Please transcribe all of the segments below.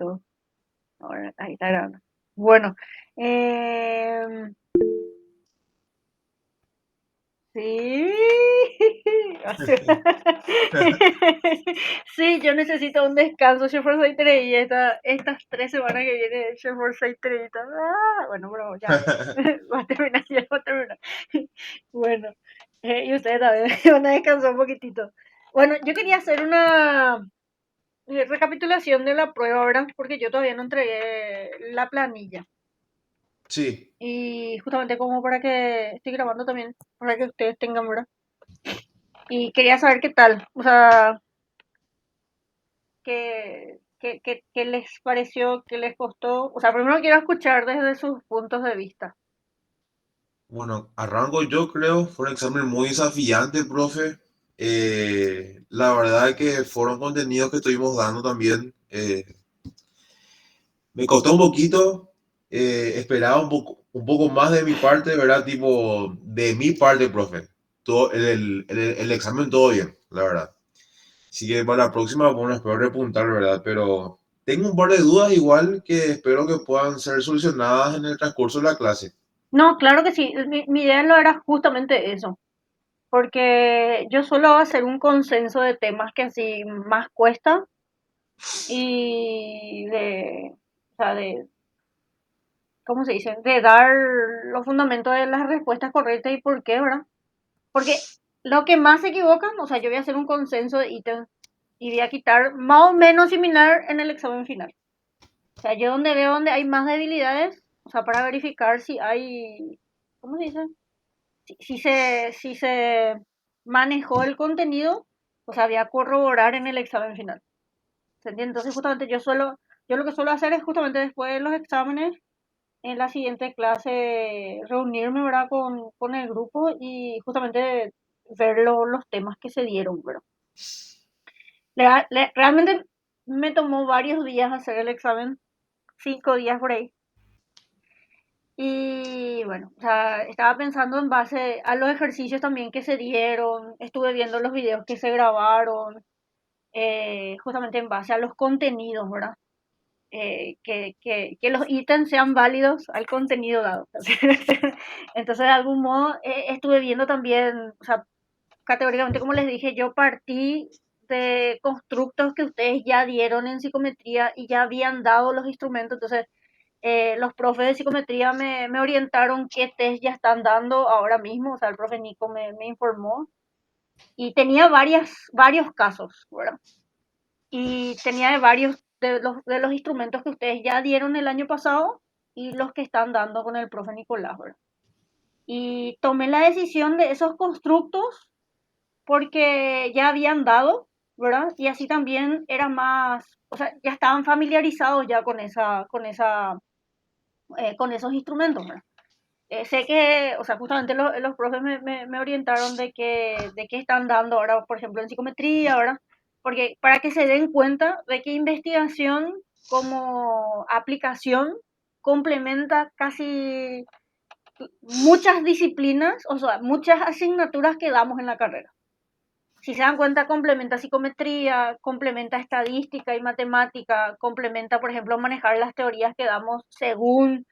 todo. Ahora, ahí está grabando. Bueno, em, sí. Sí, yo necesito un descanso, Chef Forsyth y estas 3 semanas que viene Chef Forsyth y tal. Bueno, bro, ya. Va a terminar, ya va a terminar. Bueno, y ustedes también van a descansar un poquitito. Bueno, yo quería hacer una recapitulación de la prueba, ¿verdad? Porque yo todavía no entregué la planilla. Sí, Y justamente como para que estoy grabando también, para que ustedes tengan, ¿verdad? Y quería saber qué tal, o sea, qué les pareció, qué les costó. O sea, primero quiero escuchar desde sus puntos de vista. bueno, arranco yo creo, fue un examen muy desafiante, profe. La verdad que fueron contenidos que estuvimos dando también. Me costó un poquito, esperaba un poco más de mi parte, ¿verdad? Tipo, de mi parte, profe. Todo, el examen todo bien, la verdad. Así que para la próxima, bueno, espero repuntar, ¿verdad? Pero tengo un par de dudas igual que espero que puedan ser solucionadas en el transcurso de la clase. No, claro que sí, mi idea no era justamente eso, porque yo suelo hacer un consenso de temas que así más cuesta y o sea, ¿cómo se dice? De dar los fundamentos de las respuestas correctas y por qué, ¿verdad? Porque lo que más se equivocan, o sea, yo voy a hacer un consenso de ítems y voy a quitar más o menos similar en el examen final. O sea, yo donde veo donde hay más debilidades, o sea, para verificar si hay, ¿cómo se dice? Si se manejó el contenido, o sea, voy a corroborar en el examen final. ¿Se entiende? Entonces, justamente yo lo que suelo hacer es justamente después de los exámenes, en la siguiente clase, reunirme, ¿verdad? Con el grupo y justamente ver los temas que se dieron, ¿verdad? Realmente me tomó varios días hacer el examen, 5 días por ahí. Y bueno, o sea, estaba pensando en base a los ejercicios también que se dieron, estuve viendo los videos que se grabaron, justamente en base a los contenidos, ¿verdad? Que los ítems sean válidos al contenido dado. Entonces, de algún modo, estuve viendo también, o sea, categóricamente, como les dije, yo partí de constructos que ustedes ya dieron en psicometría y ya habían dado los instrumentos. Entonces, los profes de psicometría me orientaron qué test ya están dando ahora mismo. O sea, el profe Nico me informó y tenía varios casos, ¿verdad? Y tenía de varios de los instrumentos que ustedes ya dieron el año pasado y los que están dando con el profe Nicolás, ¿verdad? Y tomé la decisión de esos constructos porque ya habían dado, ¿verdad? Y así también era más, o sea, ya estaban familiarizados ya con esos instrumentos, ¿verdad? Sé que, o sea, justamente los profes me orientaron de que están dando ahora, por ejemplo, en psicometría, ¿verdad? Porque para que se den cuenta de que investigación como aplicación complementa casi muchas disciplinas, o sea, muchas asignaturas que damos en la carrera. Si se dan cuenta, complementa psicometría, complementa estadística y matemática, complementa, por ejemplo, manejar las teorías que damos según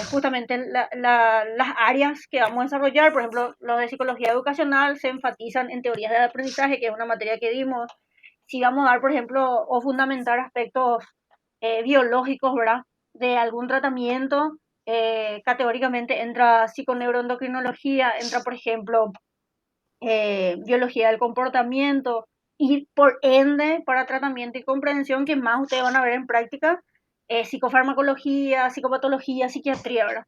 justamente las áreas que vamos a desarrollar. Por ejemplo, los de psicología educacional se enfatizan en teorías del aprendizaje, que es una materia que dimos. Si vamos a dar, por ejemplo, o fundamentar aspectos biológicos, ¿verdad? De algún tratamiento, categóricamente entra psiconeuroendocrinología, entra, por ejemplo, biología del comportamiento y por ende para tratamiento y comprensión que más ustedes van a ver en práctica, psicofarmacología, psicopatología, psiquiatría, ¿verdad?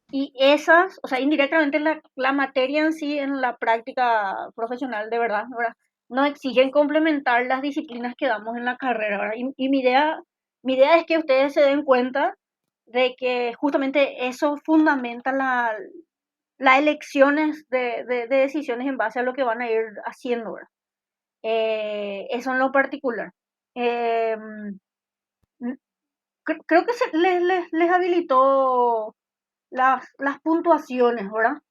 Y esas, o sea, indirectamente la materia en sí, en la práctica profesional de verdad, ¿verdad? Nos exigen complementar las disciplinas que damos en la carrera, ¿verdad? Y mi idea es que ustedes se den cuenta de que justamente eso fundamenta las elecciones de decisiones en base a lo que van a ir haciendo, ¿verdad? Eso en lo particular. Eh, Creo que les habilitó las puntuaciones, ¿verdad?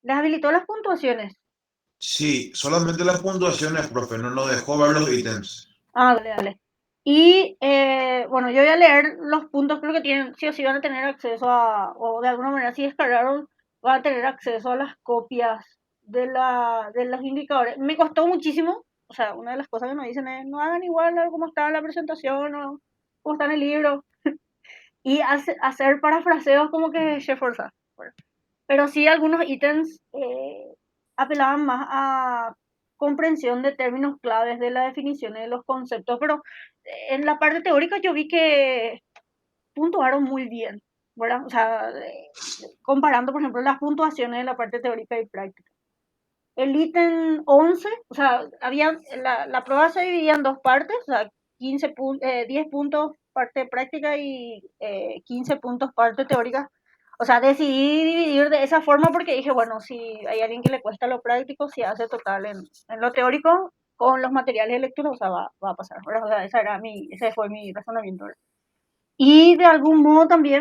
Les habilitó las puntuaciones. Sí, solamente las puntuaciones, profe, no nos dejó ver los ítems. Ah, dale, dale. Y bueno, yo voy a leer los puntos, creo que tienen, sí o sí van a tener acceso a, o de alguna manera si descargaron, van a tener acceso a las copias de los indicadores. Me costó muchísimo, o sea, una de las cosas que nos dicen es no hagan igual a cómo está en la presentación o cómo está en el libro, y hacer parafraseos como que se forza. Pero sí algunos ítems apelaban más a comprensión de términos claves de la definición de los conceptos, pero en la parte teórica yo vi que puntuaron muy bien, ¿verdad? O sea, comparando, por ejemplo, las puntuaciones de la parte teórica y práctica. El ítem 11, o sea, la prueba se dividía en dos partes, o sea, 10 puntos parte práctica y 15 puntos parte teórica. O sea, decidí dividir de esa forma porque dije, bueno, si hay alguien que le cuesta lo práctico, si hace total en lo teórico, con los materiales de lectura, o sea, va a pasar, ¿verdad? O sea, ese fue mi razonamiento, ¿verdad? Y de algún modo también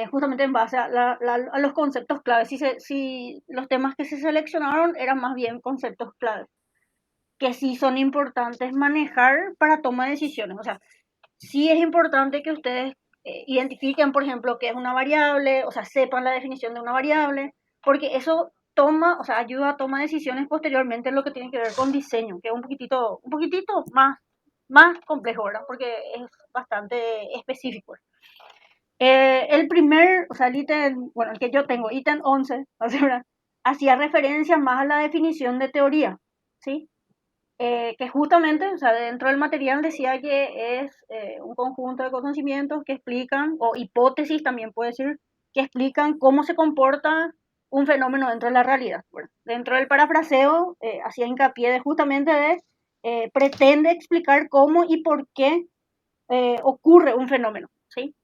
justamente en base a los conceptos claves. Si los temas que se seleccionaron eran más bien conceptos claves, que sí son importantes manejar para toma de decisiones. O sea, sí es importante que ustedes identifiquen, por ejemplo, qué es una variable, o sea, sepan la definición de una variable, porque eso o sea, ayuda a tomar decisiones posteriormente en lo que tiene que ver con diseño, que es un poquitito más complejo, ¿verdad? Porque es bastante específico. O sea, el ítem, bueno, el que yo tengo, ítem 11, o sea, hacía referencia más a la definición de teoría, ¿sí? Que justamente, o sea, dentro del material decía que es un conjunto de conocimientos que explican, o hipótesis también puede decir, que explican cómo se comporta un fenómeno dentro de la realidad. Bueno, dentro del parafraseo hacía hincapié de justamente pretende explicar cómo y por qué ocurre un fenómeno, ¿sí?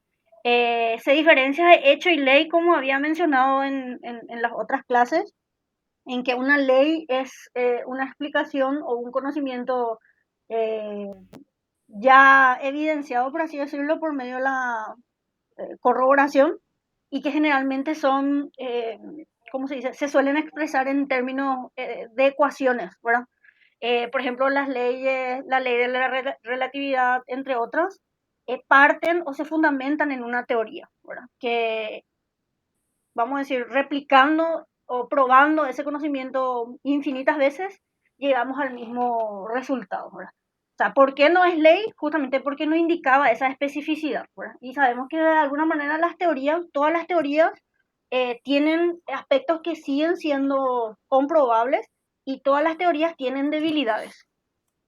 Se diferencia de hecho y ley, como había mencionado en las otras clases, en que una ley es una explicación o un conocimiento eh, ya evidenciado, por así decirlo, por medio de la corroboración y que generalmente son, ¿cómo se dice? Se suelen expresar en términos de ecuaciones, ¿verdad? Por ejemplo, la ley de la relatividad, entre otras, parten o se fundamentan en una teoría, ¿verdad? Que, vamos a decir, replicando o probando ese conocimiento infinitas veces, llegamos al mismo resultado, ¿verdad? O sea, ¿por qué no es ley? Justamente porque no indicaba esa especificidad, ¿verdad? Y sabemos que de alguna manera todas las teorías tienen aspectos que siguen siendo comprobables y todas las teorías tienen debilidades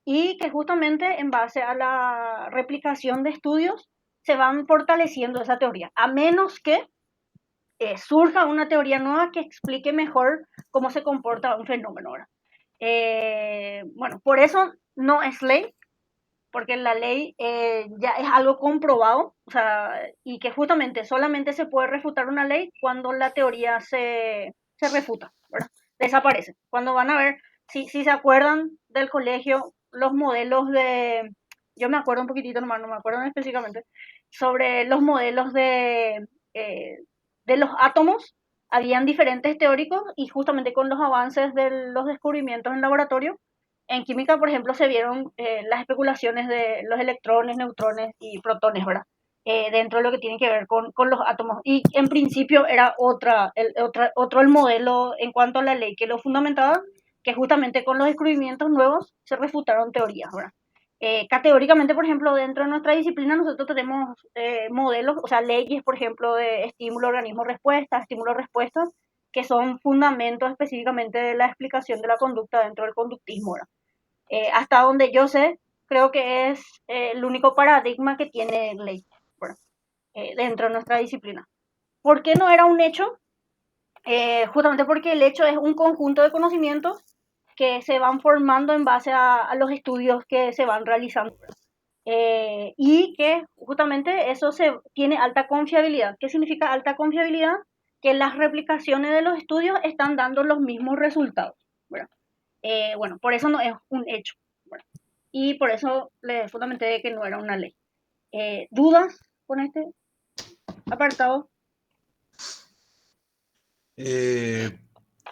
y que justamente en base a la replicación de estudios se van fortaleciendo esa teoría, a menos que surja una teoría nueva que explique mejor cómo se comporta un fenómeno. Bueno, por eso no es ley, porque la ley ya es algo comprobado, o sea, y que justamente solamente se puede refutar una ley cuando la teoría se refuta, ¿verdad? Desaparece. Cuando van a ver, si se acuerdan del colegio, los modelos yo me acuerdo un poquitito nomás, no me acuerdo específicamente, sobre los modelos eh, de los átomos, habían diferentes teóricos y justamente con los avances de los descubrimientos en laboratorio, en química, por ejemplo, se vieron las especulaciones de los electrones, neutrones y protones, ¿verdad? Dentro de lo que tiene que ver con los átomos. Y en principio era otro el modelo en cuanto a la ley que lo fundamentaba, que justamente con los descubrimientos nuevos se refutaron teorías, ¿verdad? Categóricamente, por ejemplo, dentro de nuestra disciplina nosotros tenemos modelos, o sea, leyes, por ejemplo, de estímulo, organismo, respuesta, estímulo, respuesta, que son fundamentos específicamente de la explicación de la conducta dentro del conductismo, ¿verdad? Hasta donde yo sé, creo que es el único paradigma que tiene ley, bueno, dentro de nuestra disciplina. ¿Por qué no era un hecho? Justamente porque el hecho es un conjunto de conocimientos que se van formando en base a los estudios que se van realizando. Y que justamente eso tiene alta confiabilidad. ¿Qué significa alta confiabilidad? Que las replicaciones de los estudios están dando los mismos resultados. Bueno, por eso no es un hecho. Bueno, y por eso le fundamenté que no era una ley. ¿Dudas con este apartado? Eh,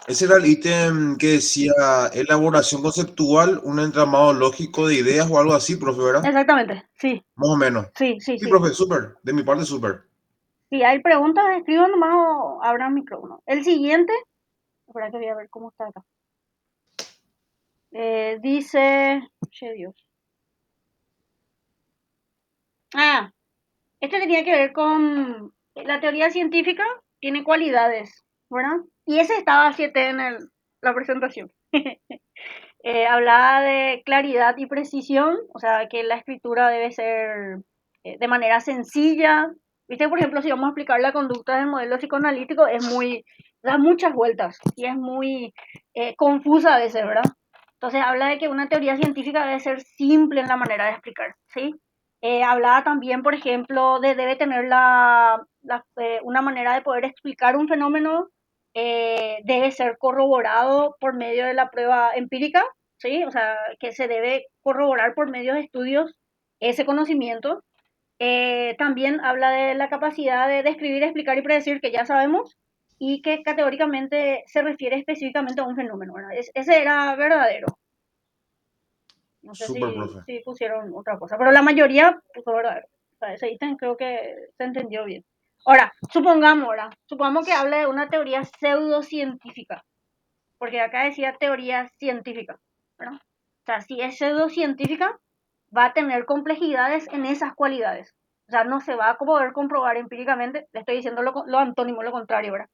Ese era el ítem que decía elaboración conceptual, un entramado lógico de ideas o algo así, profe, ¿verdad? Exactamente, sí, Más o menos. sí, sí, Sí, sí. profe, súper. De mi parte, súper. Si hay preguntas, escriban nomás o abran micrófono. El siguiente, espera que voy a ver cómo está acá. Dice, che Dios. Ah, este tenía que ver con la teoría científica, tiene cualidades, ¿verdad? Y ese estaba 7 en la presentación. Hablaba de claridad y precisión, o sea, que la escritura debe ser de manera sencilla. Viste, por ejemplo, si vamos a explicar la conducta del modelo psicoanalítico, da muchas vueltas y es muy confusa a veces, ¿verdad? Entonces habla de que una teoría científica debe ser simple en la manera de explicar, ¿sí? Hablaba también, por ejemplo, de debe tener una manera de poder explicar un fenómeno, debe ser corroborado por medio de la prueba empírica, ¿sí? O sea, que se debe corroborar por medio de estudios ese conocimiento. También habla de la capacidad de describir, explicar y predecir, que ya sabemos, y que categóricamente se refiere específicamente a un fenómeno, ¿verdad? Ese era verdadero. No sé Súper, profe. si pusieron otra cosa, pero la mayoría puso verdadero. O sea, ese ítem creo que se entendió bien. Ahora, supongamos que hable de una teoría pseudocientífica, porque acá decía teoría científica, ¿verdad? O sea, si es pseudocientífica, va a tener complejidades en esas cualidades. O sea, no se va a poder comprobar empíricamente, le estoy diciendo lo antónimo, lo contrario, ¿verdad?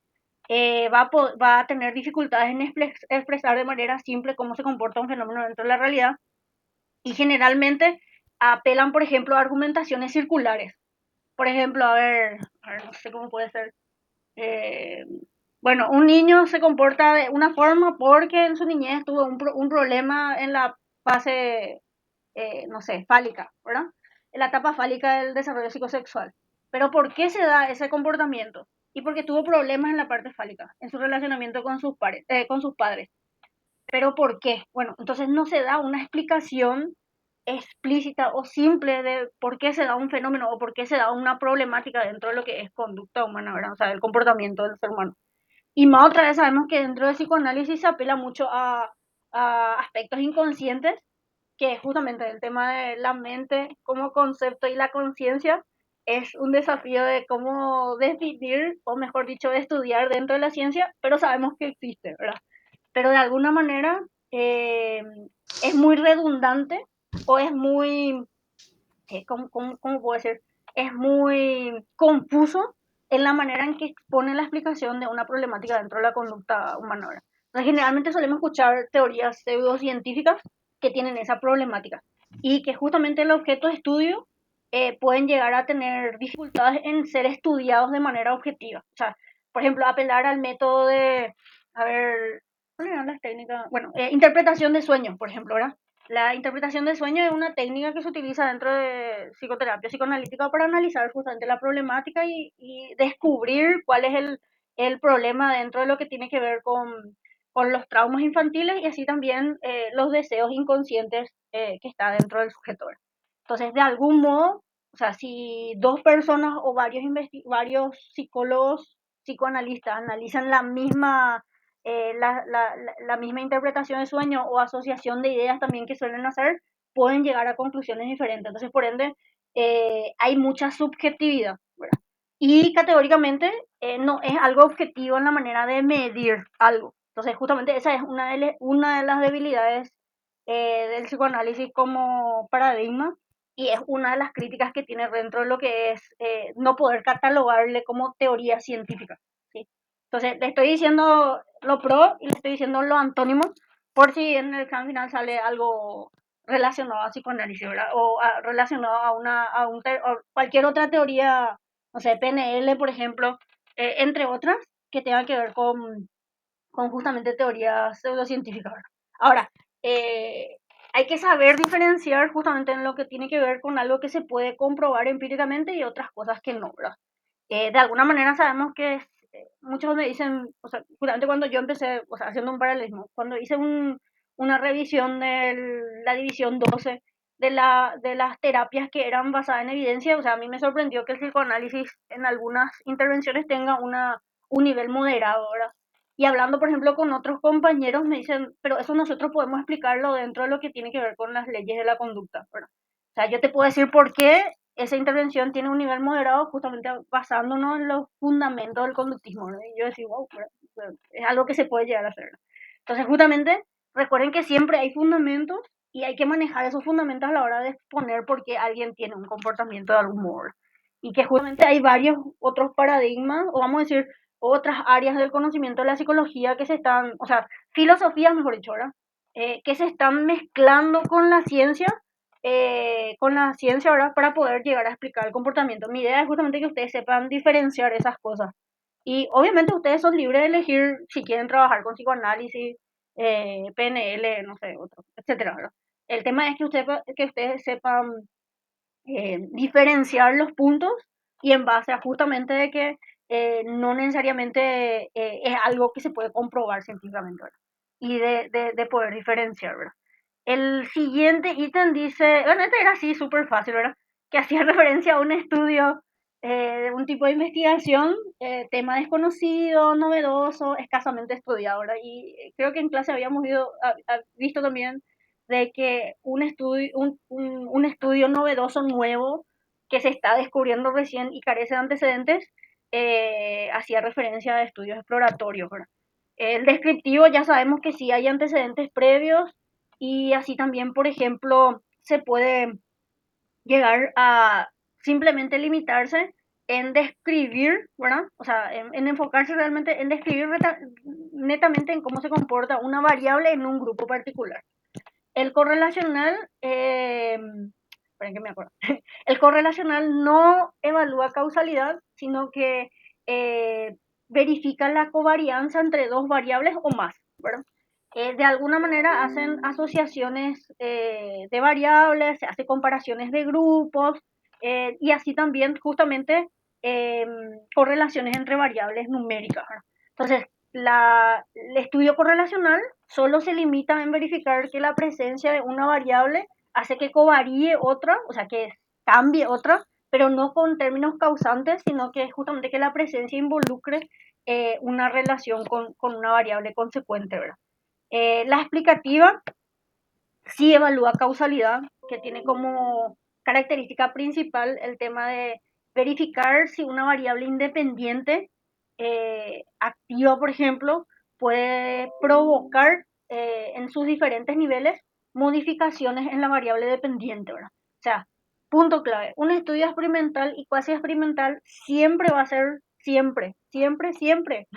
Va a tener dificultades en expresar de manera simple cómo se comporta un fenómeno dentro de la realidad, y generalmente apelan, por ejemplo, a argumentaciones circulares. Por ejemplo, a ver, no sé cómo puede ser. Eh, bueno, un niño se comporta de una forma porque en su niñez tuvo un problema en la fase, no sé, fálica, ¿verdad? En la etapa fálica del desarrollo psicosexual. Pero ¿por qué se da ese comportamiento? Y porque tuvo problemas en la parte fálica, en su relacionamiento con sus padres. ¿Pero por qué? Bueno, entonces no se da una explicación explícita o simple de por qué se da un fenómeno o por qué se da una problemática dentro de lo que es conducta humana, ¿verdad? O sea, el comportamiento del ser humano. Y más otra vez sabemos que dentro del psicoanálisis se apela mucho a aspectos inconscientes, que justamente el tema de la mente como concepto y la conciencia es un desafío de cómo definir, o mejor dicho, de estudiar dentro de la ciencia, pero sabemos que existe, ¿verdad? Pero de alguna manera es muy redundante o es muy, ¿cómo puedo decir? Es muy confuso en la manera en que expone la explicación de una problemática dentro de la conducta humana. ¿Verdad? Entonces, generalmente solemos escuchar teorías pseudocientíficas que tienen esa problemática y que justamente el objeto de estudio pueden llegar a tener dificultades en ser estudiados de manera objetiva. O sea, por ejemplo, apelar al método de, a ver, ¿cuáles eran las técnicas? Bueno, interpretación de sueños, por ejemplo, ¿verdad? La interpretación de sueño es una técnica que se utiliza dentro de psicoterapia psicoanalítica para analizar justamente la problemática y descubrir cuál es el problema dentro de lo que tiene que ver con los traumas infantiles y así también los deseos inconscientes que está dentro del sujeto. Entonces, de algún modo, o sea, si dos personas o varios psicólogos, psicoanalistas analizan la misma interpretación de sueño o asociación de ideas también que suelen hacer, pueden llegar a conclusiones diferentes. Entonces, por ende, hay mucha subjetividad, ¿verdad? Y categóricamente no es algo objetivo en la manera de medir algo. Entonces, justamente esa es una de las debilidades del psicoanálisis como paradigma, y es una de las críticas que tiene dentro de lo que es no poder catalogarle como teoría científica, ¿sí? Entonces, le estoy diciendo lo pro y le estoy diciendo lo antónimo por si en el examen final sale algo relacionado a psicoanálisis, ¿verdad? O relacionado a cualquier otra teoría, no sé, PNL, por ejemplo, entre otras, que tengan que ver con justamente teorías pseudocientíficas, ¿verdad? Ahora, eh, hay que saber diferenciar justamente en lo que tiene que ver con algo que se puede comprobar empíricamente y otras cosas que no, ¿verdad? De alguna manera sabemos que muchos me dicen, o sea, justamente cuando yo empecé, o sea, haciendo un paralelismo, cuando hice una revisión de la división 12 de las terapias que eran basadas en evidencia, o sea, a mí me sorprendió que el psicoanálisis en algunas intervenciones tenga un nivel moderado, ¿verdad? Y hablando, por ejemplo, con otros compañeros, me dicen, pero eso nosotros podemos explicarlo dentro de lo que tiene que ver con las leyes de la conducta, ¿verdad? O sea, yo te puedo decir por qué esa intervención tiene un nivel moderado justamente basándonos en los fundamentos del conductismo, ¿verdad? Y yo decía, wow, es algo que se puede llegar a hacer. Entonces, justamente, recuerden que siempre hay fundamentos y hay que manejar esos fundamentos a la hora de exponer por qué alguien tiene un comportamiento de algún modo. Y que justamente hay varios otros paradigmas, o vamos a decir, otras áreas del conocimiento de la psicología que se están, o sea, filosofías, mejor dicho, ¿verdad? Que se están mezclando con la ciencia, ¿verdad? Para poder llegar a explicar el comportamiento. Mi idea es justamente que ustedes sepan diferenciar esas cosas. Y obviamente ustedes son libres de elegir si quieren trabajar con psicoanálisis, PNL, no sé, otro, etcétera, ¿verdad? El tema es que ustedes sepan diferenciar los puntos y en base a justamente de que no necesariamente es algo que se puede comprobar científicamente, ¿verdad? Y de poder diferenciar, ¿verdad? El siguiente ítem dice, bueno, este era así súper fácil, ¿verdad? Que hacía referencia a un estudio de un tipo de investigación, tema desconocido, novedoso, escasamente estudiado, ¿verdad? Y creo que en clase habíamos visto también de que un estudio novedoso, nuevo, que se está descubriendo recién y carece de antecedentes, hacía referencia a estudios exploratorios, ¿verdad? El descriptivo ya sabemos que sí hay antecedentes previos y así también, por ejemplo, se puede llegar a simplemente limitarse en describir, ¿verdad? O sea, en enfocarse realmente en describir netamente en cómo se comporta una variable en un grupo particular. El correlacional, esperen que me acuerdo. El correlacional no evalúa causalidad, sino que verifica la covarianza entre dos variables o más, ¿verdad? De alguna manera hacen asociaciones de variables, se hace comparaciones de grupos y así también justamente eh, correlaciones entre variables numéricas, ¿verdad? Entonces, el estudio correlacional solo se limita en verificar que la presencia de una variable hace que covaríe otra, o sea, que cambie otra, pero no con términos causantes, sino que justamente que la presencia involucre una relación con una variable consecuente, ¿verdad? La explicativa sí evalúa causalidad, que tiene como característica principal el tema de verificar si una variable independiente activa, por ejemplo, puede provocar en sus diferentes niveles modificaciones en la variable dependiente, ¿verdad? O sea, punto clave, un estudio experimental y cuasi experimental siempre va a ser, siempre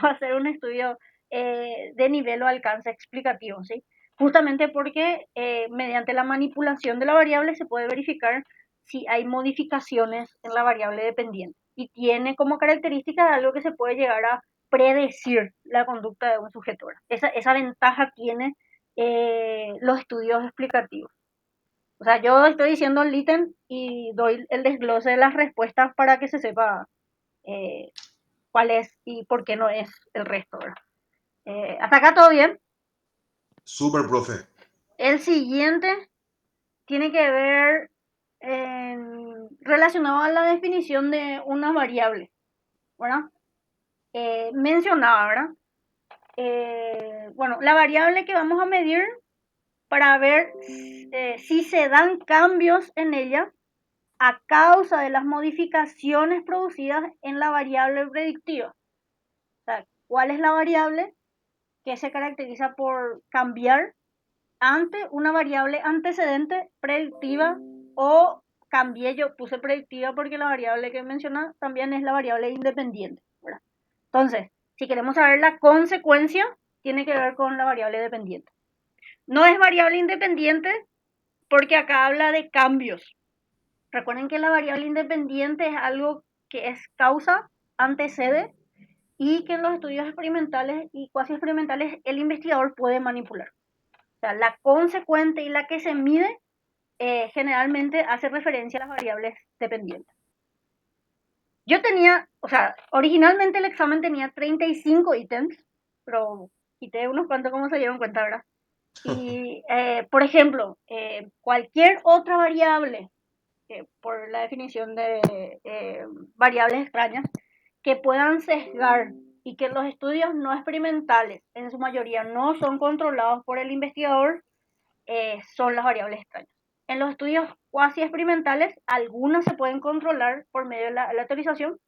va a ser un estudio de nivel o alcance explicativo, ¿sí? Justamente porque mediante la manipulación de la variable se puede verificar si hay modificaciones en la variable dependiente y tiene como característica algo que se puede llegar a predecir la conducta de un sujeto. Esa ventaja tiene los estudios explicativos. O sea, yo estoy diciendo el ítem y doy el desglose de las respuestas para que se sepa eh, cuál es y por qué no es el resto, ¿verdad? Hasta acá todo bien. Súper, profe. El siguiente tiene que ver relacionado a la definición de una variable, ¿verdad? Mencionaba, ¿verdad? Bueno, la variable que vamos a medir para ver si se dan cambios en ella a causa de las modificaciones producidas en la variable predictiva. O sea, ¿cuál es la variable que se caracteriza por cambiar ante una variable antecedente predictiva o cambié, yo puse predictiva porque la variable que menciona también es la variable independiente, ¿verdad? Entonces, si queremos saber la consecuencia, tiene que ver con la variable dependiente. No es variable independiente porque acá habla de cambios. Recuerden que la variable independiente es algo que es causa, antecede y que en los estudios experimentales y cuasi experimentales el investigador puede manipular. O sea, la consecuente y la que se mide generalmente hace referencia a las variables dependientes. Yo tenía, o sea, originalmente el examen tenía 35 ítems, pero quité unos cuantos como se dieron cuenta, ¿verdad? Y, por ejemplo, cualquier otra variable, por la definición de variables extrañas, que puedan sesgar y que los estudios no experimentales, en su mayoría, no son controlados por el investigador, son las variables extrañas. En los estudios cuasi experimentales, algunas se pueden controlar por medio de la teorización,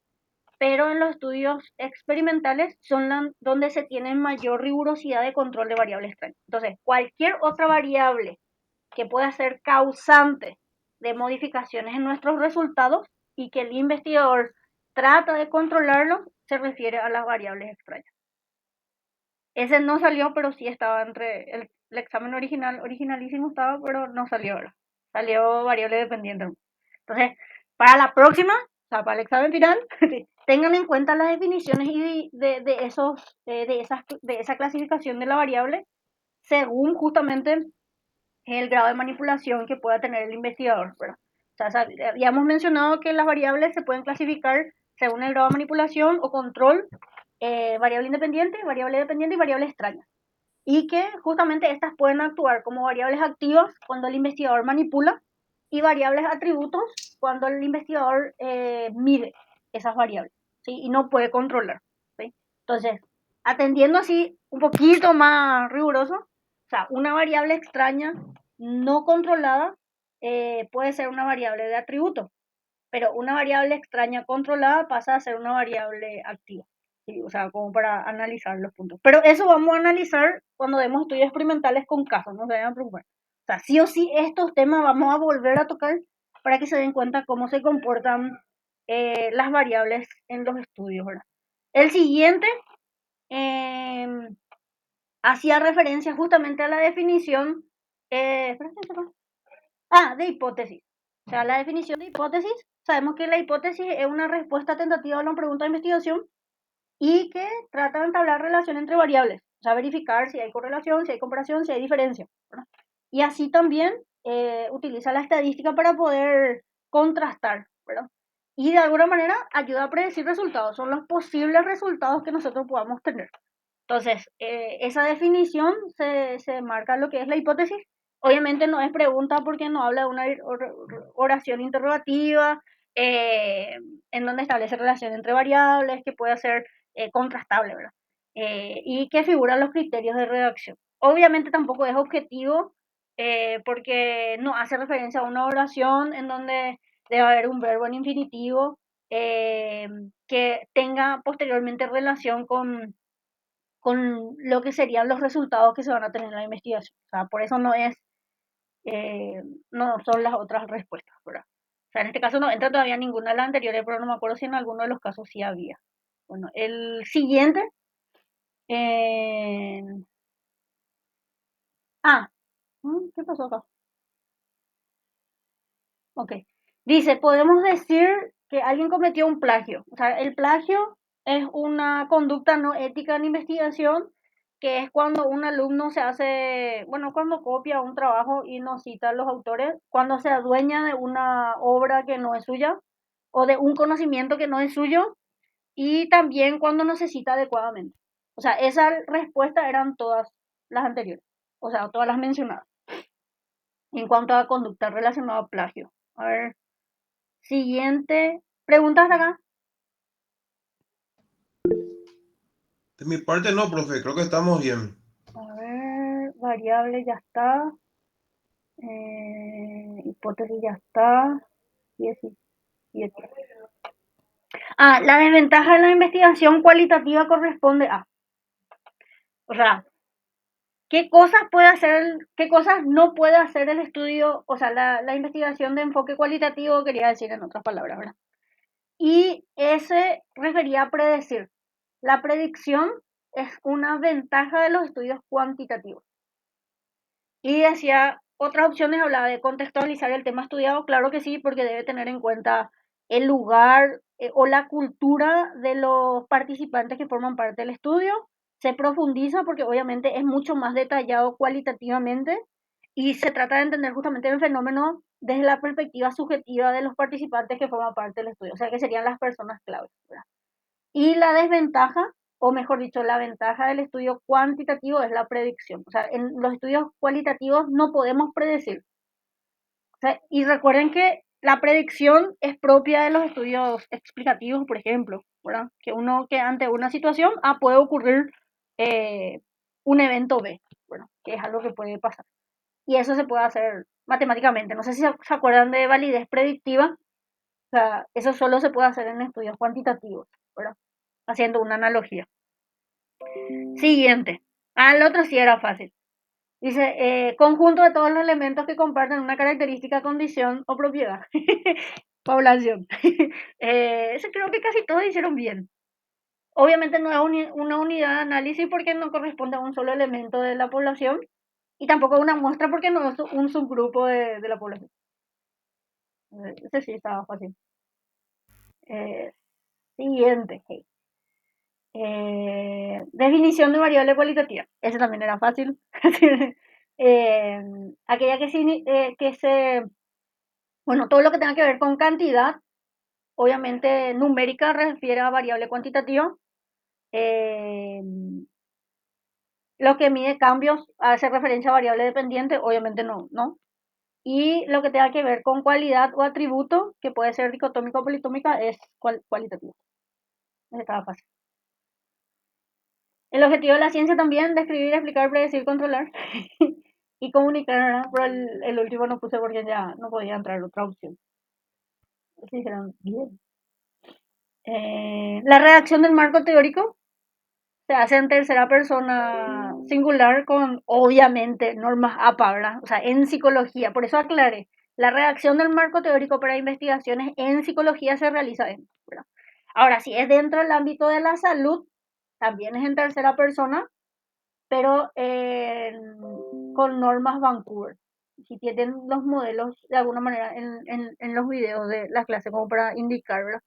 pero en los estudios experimentales son donde se tiene mayor rigurosidad de control de variables extrañas. Entonces, cualquier otra variable que pueda ser causante de modificaciones en nuestros resultados y que el investigador trata de controlarlo, se refiere a las variables extrañas. Ese no salió, pero sí estaba entre el examen originalísimo estaba, pero no salió ahora. Salió variable dependiente. Entonces, para la próxima, o sea, para el examen final, tengan en cuenta las definiciones y de esa clasificación de la variable según justamente el grado de manipulación que pueda tener el investigador, ¿verdad? O sea, habíamos mencionado que las variables se pueden clasificar según el grado de manipulación o control, variable dependiente y variable extraña. Y que justamente estas pueden actuar como variables activas cuando el investigador manipula y variables atributos cuando el investigador mide esas variables, ¿sí? Y no puede controlar, ¿sí? Entonces, atendiendo así un poquito más riguroso, o sea, una variable extraña no controlada puede ser una variable de atributo, pero una variable extraña controlada pasa a ser una variable activa. ¿Sí? O sea, como para analizar los puntos. Pero eso vamos a analizar cuando demos estudios experimentales con casos, no se vayan a preocupar. O sea, sí o sí estos temas vamos a volver a tocar para que se den cuenta cómo se comportan las variables en los estudios, ¿verdad? El siguiente eh, hacía referencia justamente a la definición de hipótesis. O sea, la definición de hipótesis, sabemos que la hipótesis es una respuesta tentativa a una pregunta de investigación y que trata de entablar relación entre variables, o sea, verificar si hay correlación, si hay comparación, si hay diferencia, ¿verdad? Y así también utiliza la estadística para poder contrastar, ¿verdad? Y de alguna manera ayuda a predecir resultados, son los posibles resultados que nosotros podamos tener. Entonces, esa definición se marca lo que es la hipótesis. Obviamente no es pregunta porque no habla de una oración interrogativa, eh, en donde establece relación entre variables, que puede ser contrastable, ¿verdad? Y que figuran los criterios de redacción. Obviamente tampoco es objetivo, porque no hace referencia a una oración en donde debe haber un verbo en infinitivo que tenga posteriormente relación con lo que serían los resultados que se van a tener en la investigación. O sea, por eso no son las otras respuestas, ¿verdad? O sea, en este caso no entra todavía ninguna de las anteriores, pero no me acuerdo si en alguno de los casos sí había. Bueno, el siguiente. eh, ah, ¿Qué pasó acá? Ok. Dice, podemos decir que alguien cometió un plagio. O sea, el plagio es una conducta no ética en investigación, que es cuando un alumno se hace, bueno, cuando copia un trabajo y no cita a los autores, cuando se adueña de una obra que no es suya o de un conocimiento que no es suyo y también cuando no se cita adecuadamente. O sea, esa respuesta eran todas las anteriores, o sea, todas las mencionadas en cuanto a conducta relacionada a plagio. A ver. Siguiente. ¿Preguntas de acá? De mi parte no, profe, creo que estamos bien. A ver, variable ya está. Hipótesis ya está. 17. La desventaja de la investigación cualitativa corresponde a. O sea, ¿qué cosas puede hacer, qué cosas no puede hacer el estudio? O sea, la investigación de enfoque cualitativo, quería decir en otras palabras, ¿verdad? Y ese refería a predecir. La predicción es una ventaja de los estudios cuantitativos. Y decía, otras opciones hablaba de contextualizar el tema estudiado, claro que sí, porque debe tener en cuenta el lugar o la cultura de los participantes que forman parte del estudio. Se profundiza porque obviamente es mucho más detallado cualitativamente y se trata de entender justamente el fenómeno desde la perspectiva subjetiva de los participantes que forman parte del estudio, o sea que serían las personas claves, ¿verdad? Y la desventaja, o mejor dicho, la ventaja del estudio cuantitativo es la predicción. O sea, en los estudios cualitativos no podemos predecir. O sea, y recuerden que la predicción es propia de los estudios explicativos, por ejemplo, ¿verdad? Que ante una situación A puede ocurrir eh, un evento B, ¿verdad? Que es algo que puede pasar. Y eso se puede hacer matemáticamente. No sé si se acuerdan de validez predictiva. O sea, eso solo se puede hacer en estudios cuantitativos, ¿verdad? Haciendo una analogía. Siguiente. Al otro sí era fácil. Dice, conjunto de todos los elementos que comparten una característica, condición o propiedad. Población. Eso creo que casi todos hicieron bien. Obviamente no es una unidad de análisis porque no corresponde a un solo elemento de la población y tampoco a una muestra porque no es un subgrupo de la población. Ese sí estaba fácil. Eh, Siguiente. Definición de variable cualitativa. Ese también era fácil. Eh, aquella que se, bueno, todo lo que tenga que ver con cantidad, obviamente numérica refiere a variable cuantitativa. Eh, lo que mide cambios hace referencia a variable dependiente, obviamente no, ¿no? Y lo que tenga que ver con cualidad o atributo, que puede ser dicotómica o politómica, es cualitativo. Ese estaba fácil. El objetivo de la ciencia también, describir, explicar, predecir, controlar y comunicar, ¿verdad? Pero el último no puse porque ya no podía entrar otra opción. Así dijeron, bien. La redacción del marco teórico se hace en tercera persona singular con, obviamente, normas APA, ¿verdad? O sea, en psicología. Por eso aclaré. La redacción del marco teórico para investigaciones en psicología se realiza en, ¿verdad? Ahora, si es dentro del ámbito de la salud, también es en tercera persona, pero con normas Vancouver. Si tienen los modelos de alguna manera en los videos de la clase como para indicar, ¿verdad?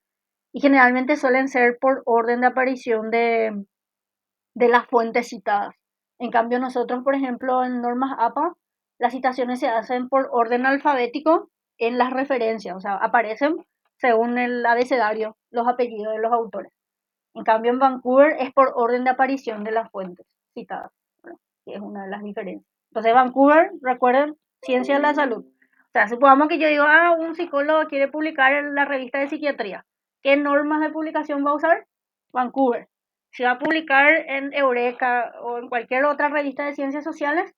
Y generalmente suelen ser por orden de aparición de las fuentes citadas. En cambio, nosotros, por ejemplo, en normas APA, las citaciones se hacen por orden alfabético en las referencias, o sea, aparecen según el abecedario los apellidos de los autores. En cambio, en Vancouver es por orden de aparición de las fuentes citadas, ¿verdad? Que es una de las diferencias. Entonces, Vancouver, recuerden, ciencia de la salud. O sea, supongamos que yo digo, un psicólogo quiere publicar en la revista de psiquiatría. ¿Qué normas de publicación va a usar? Vancouver. Si va a publicar en Eureka o en cualquier otra revista de ciencias sociales,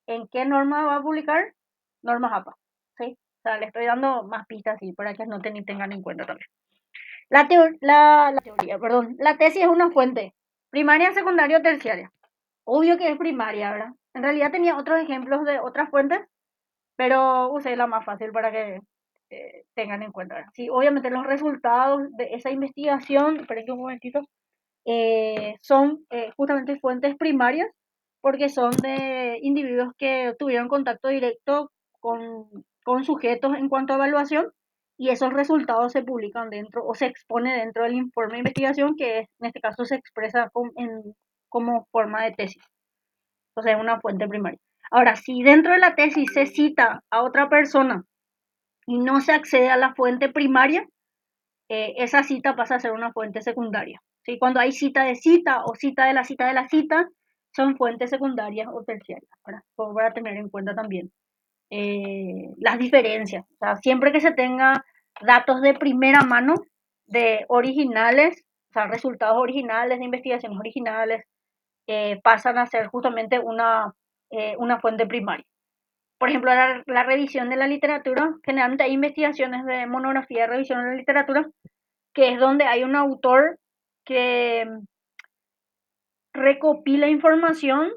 ¿en qué norma va a publicar? Normas APA. ¿Sí? O sea, le estoy dando más pistas así para que no tengan en cuenta también. La teoría, perdón. La tesis es una fuente. Primaria, secundaria o terciaria. Obvio que es primaria, ¿verdad? En realidad tenía otros ejemplos de otras fuentes, pero usé la más fácil para que tengan en cuenta, ¿verdad? Sí, obviamente los resultados de esa investigación, esperen un momentito, son justamente fuentes primarias porque son de individuos que tuvieron contacto directo con sujetos en cuanto a evaluación y esos resultados se publican dentro o se expone dentro del informe de investigación que en este caso se expresa como forma de tesis. Entonces es una fuente primaria. Ahora, si dentro de la tesis se cita a otra persona y no se accede a la fuente primaria, esa cita pasa a ser una fuente secundaria. ¿Sí? Cuando hay cita de cita o cita de la cita de la cita, son fuentes secundarias o terciarias, para tener en cuenta también las diferencias. O sea, siempre que se tenga datos de primera mano, de originales, o sea, resultados originales de investigaciones originales, pasan a ser justamente una fuente primaria. Por ejemplo, la revisión de la literatura, generalmente hay investigaciones de monografía de revisión de la literatura que es donde hay un autor que recopila información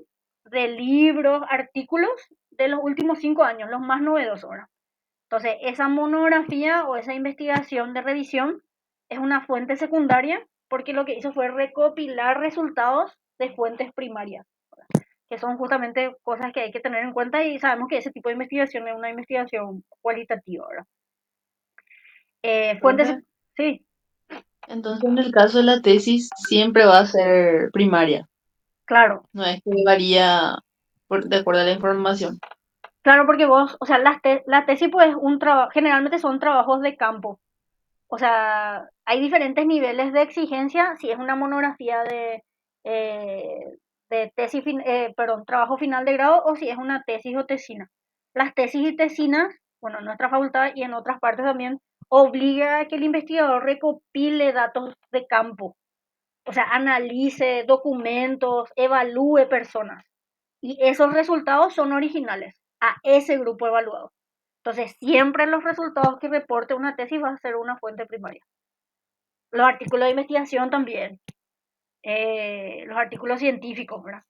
de libros, artículos de los últimos 5 años, los más novedosos, ¿verdad? Entonces, esa monografía o esa investigación de revisión es una fuente secundaria porque lo que hizo fue recopilar resultados de fuentes primarias, ¿verdad? Que son justamente cosas que hay que tener en cuenta y sabemos que ese tipo de investigación es una investigación cualitativa, ¿verdad? Fuentes, Profe, sí, entonces en el caso de la tesis siempre va a ser primaria, claro. no es que varía de acuerdo a la información. Claro, porque vos, o sea, la tesis pues un trabajo, generalmente son trabajos de campo. O sea, hay diferentes niveles de exigencia, si es una monografía de perdón, trabajo final de grado o si es una tesis o tesina. Las tesis y tesinas bueno, en nuestra facultad y en otras partes también, obliga a que el investigador recopile datos de campo, o sea, analice documentos, evalúe personas. Y esos resultados son originales a ese grupo evaluado. Entonces, siempre los resultados que reporte una tesis va a ser una fuente primaria. Los artículos de investigación también, los artículos científicos, ¿verdad?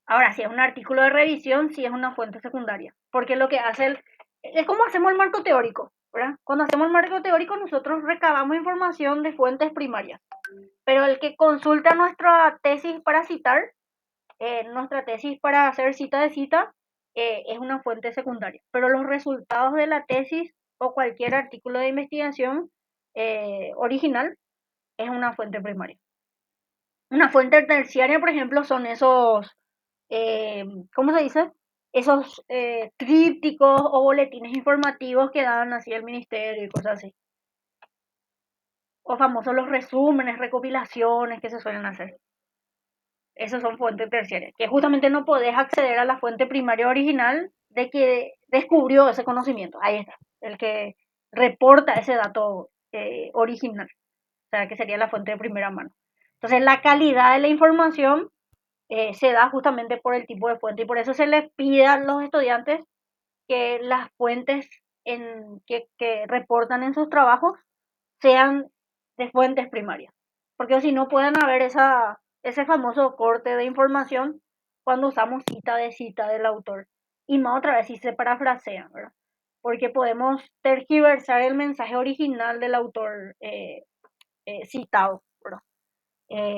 Ahora, si es un artículo de revisión, sí es una fuente secundaria, porque lo que hace es como hacemos el marco teórico, ¿verdad? Cuando hacemos el marco teórico, nosotros recabamos información de fuentes primarias, pero el que consulta nuestra tesis para citar, nuestra tesis para hacer cita de cita, es una fuente secundaria, pero los resultados de la tesis o cualquier artículo de investigación original es una fuente primaria. Una fuente terciaria, por ejemplo, son esos, ¿cómo se dice? Esos trípticos o boletines informativos que dan así el ministerio y cosas así. O famosos los resúmenes, recopilaciones que se suelen hacer. Esas son fuentes terciarias, que justamente no podés acceder a la fuente primaria original de que descubrió ese conocimiento. Ahí está, el que reporta ese dato original, o sea, que sería la fuente de primera mano. Entonces, la calidad de la información se da justamente por el tipo de fuente y por eso se les pide a los estudiantes que las fuentes que reportan en sus trabajos sean de fuentes primarias, porque si no pueden haber ese famoso corte de información cuando usamos cita del autor. Y más otra vez si se parafrasea, ¿verdad? Porque podemos tergiversar el mensaje original del autor citado, ¿verdad?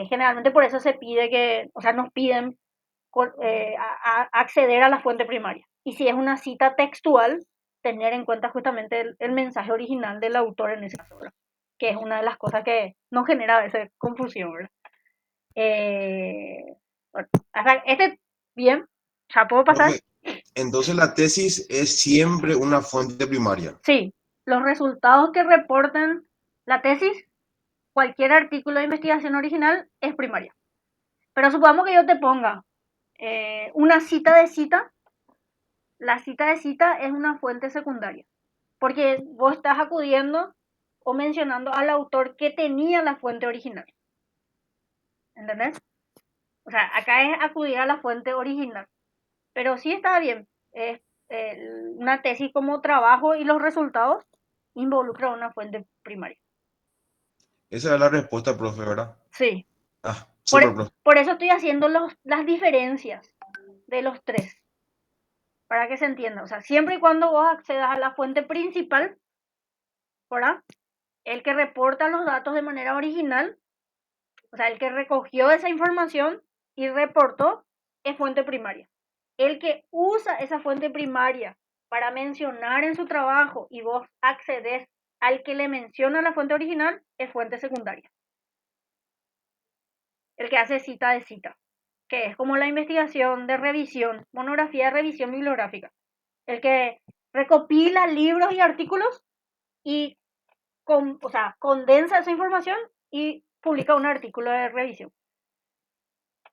Generalmente por eso se pide o sea, nos piden acceder a la fuente primaria. Y si es una cita textual, tener en cuenta justamente el mensaje original del autor en ese caso, ¿verdad? Que es una de las cosas que nos genera esa confusión, ¿verdad? Eh, bueno, bien, ya puedo pasar. Profe, entonces la tesis es siempre una fuente primaria. Sí, los resultados que reportan la tesis, cualquier artículo de investigación original es primaria. Pero supongamos que yo te ponga una cita de cita. La cita de cita es una fuente secundaria, porque vos estás acudiendo o mencionando al autor que tenía la fuente original. ¿Entendés? O sea, acá es acudir a la fuente original. Pero sí está bien. Es una tesis como trabajo y los resultados involucran una fuente primaria. Esa es la respuesta, profe, ¿verdad? Sí. Ah, Por, súper, profe. por eso estoy haciendo las diferencias de los tres. Para que se entienda. O sea, siempre y cuando vos accedas a la fuente principal, ¿verdad? El que reporta los datos de manera original, o sea, el que recogió esa información y reportó, es fuente primaria. El que usa esa fuente primaria para mencionar en su trabajo y vos accedes al que le menciona la fuente original, es fuente secundaria. El que hace cita de cita, que es como la investigación de revisión, monografía de revisión bibliográfica. El que recopila libros y artículos y o sea, condensa esa información y publica un artículo de revisión.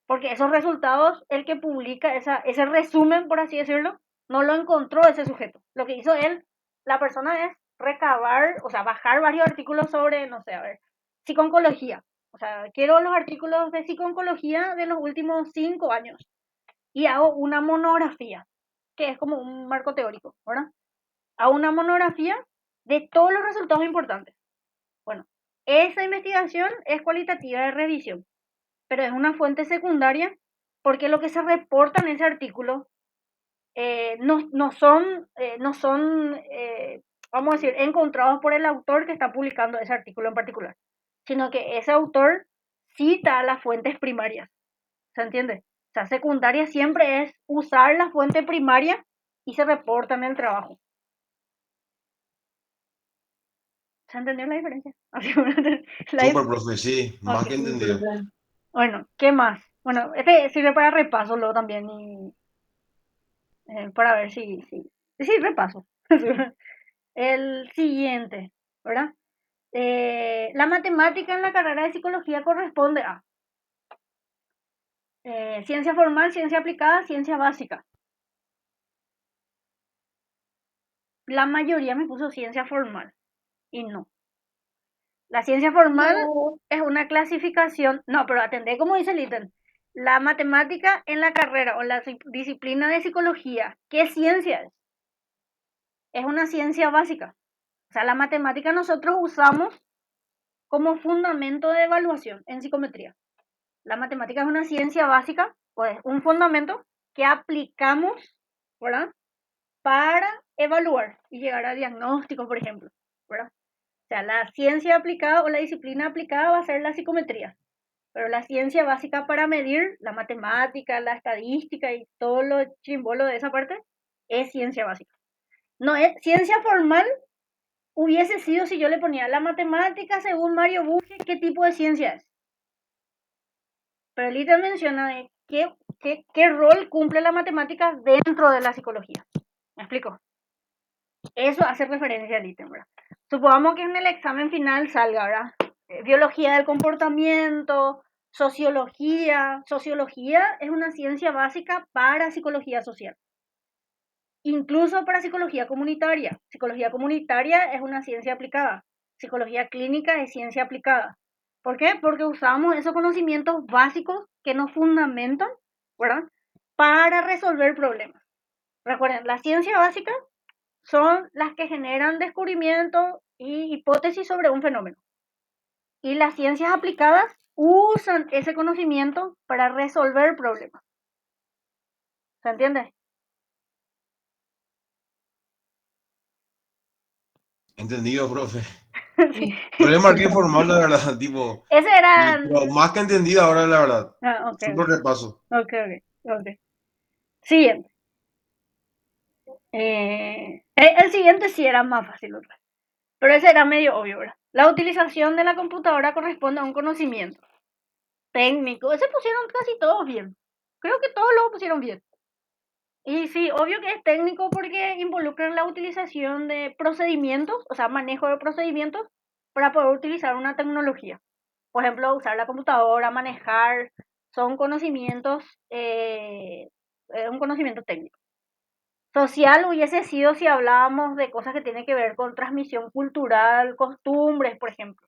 Porque esos resultados, el que publica ese resumen, por así decirlo, no lo encontró ese sujeto. Lo que hizo él, la persona, es recabar, o sea, bajar varios artículos sobre, no sé, a ver, psiconcología. O sea, quiero los artículos de psiconcología de los últimos 5 años. Y hago una monografía, que es como un marco teórico, ¿verdad? Hago una monografía de todos los resultados importantes. Bueno, esa investigación es cualitativa de revisión, pero es una fuente secundaria porque lo que se reporta en ese artículo no son, vamos a decir, encontrados por el autor que está publicando ese artículo en particular, sino que ese autor cita las fuentes primarias. ¿Se entiende? O sea, secundaria siempre es usar la fuente primaria y se reporta en el trabajo. ¿Se entendió la diferencia? Súper, profe, sí, más Ok. que Sí, entendido. profe. Bueno, ¿qué más? Bueno, este sirve para repaso luego también y para ver si repaso. El siguiente, ¿verdad? La matemática en la carrera de psicología corresponde a ciencia formal, ciencia aplicada, ciencia básica. la mayoría me puso ciencia formal y no. La ciencia formal No. es una clasificación, no, pero atendé como dice el ítem. La matemática en la carrera o la disciplina de psicología, ¿qué ciencia es? Es una ciencia básica. O sea, la matemática nosotros usamos como fundamento de evaluación en psicometría. La matemática es una ciencia básica, pues un fundamento que aplicamos, ¿verdad? Para evaluar y llegar a diagnósticos, por ejemplo, ¿verdad? O sea, la ciencia aplicada o la disciplina aplicada va a ser la psicometría, pero la ciencia básica para medir la matemática, la estadística y todo lo chimbolo de esa parte es ciencia básica. No es ciencia formal, hubiese sido si yo le ponía la matemática según Mario Bunge, ¿qué tipo de ciencia es? Pero Lita menciona de qué rol cumple la matemática dentro de la psicología. ¿Me explico? Eso hace referencia al ítem, ¿verdad? Supongamos que en el examen final salga, ¿verdad? Biología del comportamiento, sociología. Sociología es una ciencia básica para psicología social. Incluso para psicología comunitaria. Psicología comunitaria es una ciencia aplicada. Psicología clínica es ciencia aplicada. ¿Por qué? Porque usamos esos conocimientos básicos que nos fundamentan, ¿verdad? Para resolver problemas. Recuerden, la ciencia básica son las que generan descubrimientos y hipótesis sobre un fenómeno. Y las ciencias aplicadas usan ese conocimiento para resolver problemas. ¿Se entiende? Entendido, profe. Sí. Yo le marqué formal, la verdad, tipo, Ese era... pero más que entendido ahora, la verdad. Ah, ok, Súper repaso. ok, ok. Siguiente. El siguiente sí era más fácil, ¿verdad? Pero ese era medio obvio, ¿verdad? La utilización de la computadora corresponde a un conocimiento técnico. Ese pusieron casi todos bien. Creo que todos lo pusieron bien. Y sí, obvio que es técnico porque involucra la utilización de procedimientos, o sea, manejo de procedimientos para poder utilizar una tecnología. Por ejemplo, usar la computadora, manejar, son conocimientos, un conocimiento técnico. Social hubiese sido si hablábamos de cosas que tienen que ver con transmisión cultural, costumbres, por ejemplo.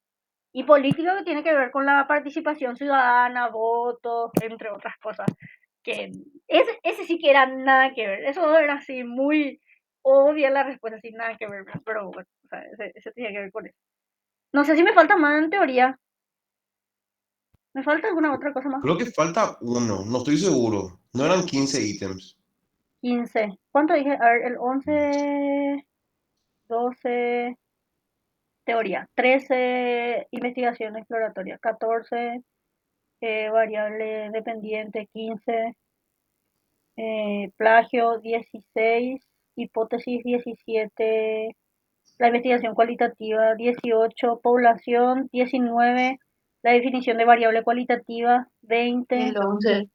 Y político que tiene que ver con la participación ciudadana, votos, entre otras cosas. Que ese sí que era nada que ver. Eso era así muy obvia la respuesta, sin nada que ver, pero bueno, o sea, ese tenía que ver con eso. No sé si me falta más en teoría. ¿Me falta alguna otra cosa más? Creo que falta uno, no estoy seguro. No eran 15 ítems. 15. ¿Cuánto dije? A ver, el 11, 12, teoría. 13, investigación exploratoria. 14, variable dependiente. 15, plagio. 16, hipótesis. 17, la investigación cualitativa. 18, población. 19, la definición de variable cualitativa. 20, El 11.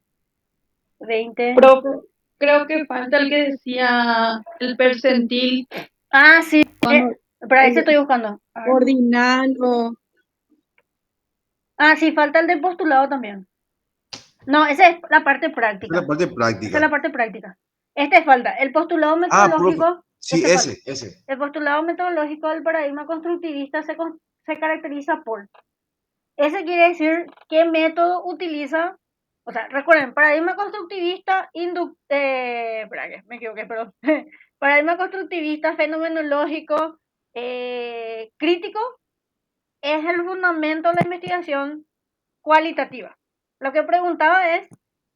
20. Profe, creo que falta el que decía el percentil Ah, sí, cuando para ese el estoy buscando. A ver. ordinal o... Ah, sí, falta el de postulado también. No, esa es la parte Esa es la práctica. parte Esa es la práctica. parte práctica. Este falta. El postulado Ah, profe. metodológico, Sí, ese falta. ese. El postulado metodológico del paradigma constructivista se caracteriza por. Ese quiere decir qué método utiliza. O sea, recuerden, paradigma constructivista, espera que me equivoqué, perdón. Paradigma constructivista, fenomenológico, crítico, es el fundamento de la investigación cualitativa. Lo que preguntaba es,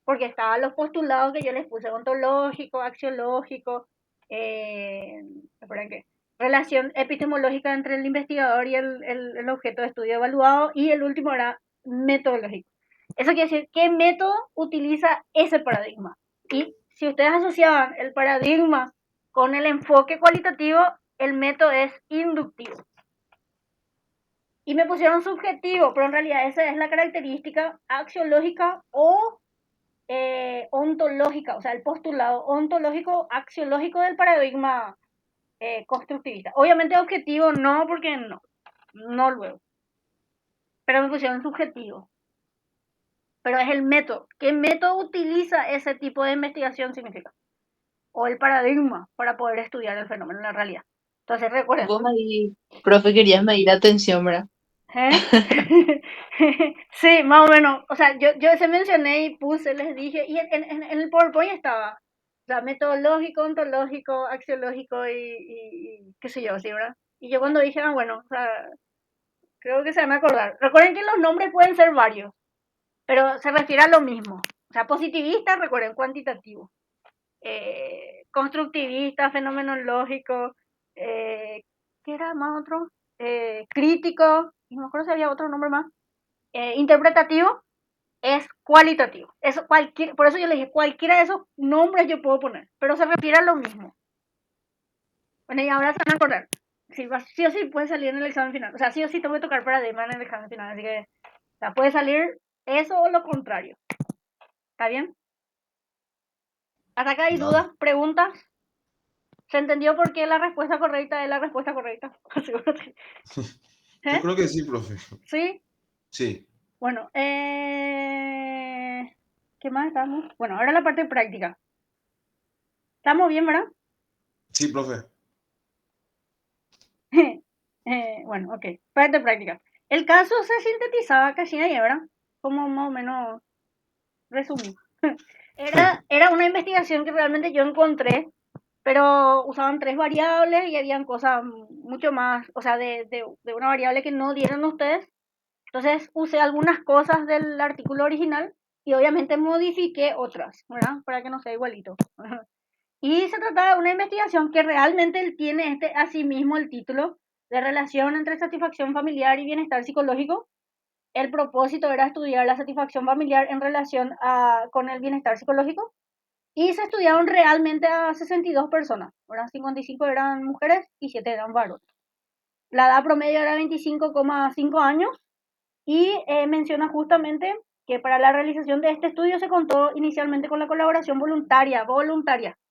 porque estaban los postulados que yo les puse, ontológico, axiológico, ¿esperen qué? Relación epistemológica entre el investigador y el objeto de estudio evaluado, y el último era metodológico. Eso quiere decir, ¿qué método utiliza ese paradigma? Y si ustedes asociaban el paradigma con el enfoque cualitativo, el método es inductivo. Y me pusieron subjetivo, pero en realidad esa es la característica axiológica o ontológica, o sea, el postulado ontológico axiológico del paradigma constructivista. Obviamente objetivo no, porque no luego, pero me pusieron subjetivo. Pero es el método. ¿Qué método utiliza ese tipo de investigación significa? O el paradigma para poder estudiar el fenómeno en la realidad. Entonces recuerden, Vos ahí, profe, querías medir la atención, ¿verdad? ¿eh? Sí, más o menos. O sea, yo se mencioné y puse, les dije, y en el PowerPoint estaba, o sea, metodológico, ontológico, axiológico y qué sé yo, ¿sí, verdad? Y yo cuando dije, bueno, o sea, creo que se van a acordar. Recuerden que los nombres pueden ser varios, pero se refiere a lo mismo. O sea, positivista, recuerden, cuantitativo. Constructivista, fenomenológico, ¿qué era más otro? Crítico, no me acuerdo si había otro nombre más. Interpretativo es cualitativo. Eso por eso yo le dije, cualquiera de esos nombres yo puedo poner, pero se refiere a lo mismo. Bueno, y ahora se van a acordar. Sí o sí puede salir en el examen final. O sea, sí o sí tengo que tocar paradigma en el examen final. Así que, o sea, puede salir eso o lo contrario. ¿Está bien? Hasta acá hay Dale. dudas, preguntas. ¿Se entendió por qué la respuesta correcta es la respuesta correcta? Yo ¿Eh? creo que sí, profe. ¿Sí? Sí, Bueno, ¿qué más estamos? Bueno, ahora la parte práctica. ¿Estamos bien, verdad? sí, profe. Bueno, ok. Parte práctica. El caso se sintetizaba casi ahí, ¿verdad? Como más o menos resumí. Era una investigación que realmente yo encontré, pero usaban 3 variables y habían cosas mucho más, o sea, de una variable que no dieron ustedes. Entonces usé algunas cosas del artículo original y obviamente modifiqué otras, ¿verdad? Para que no sea igualito. Y se trata de una investigación que realmente tiene asimismo el título de relación entre satisfacción familiar y bienestar psicológico. El propósito era estudiar la satisfacción familiar en relación con el bienestar psicológico y se estudiaron realmente a 62 personas, ¿verdad? 55 eran mujeres y 7 eran varones. La edad promedio era 25,5 años y menciona justamente que para la realización de este estudio se contó inicialmente con la colaboración voluntaria,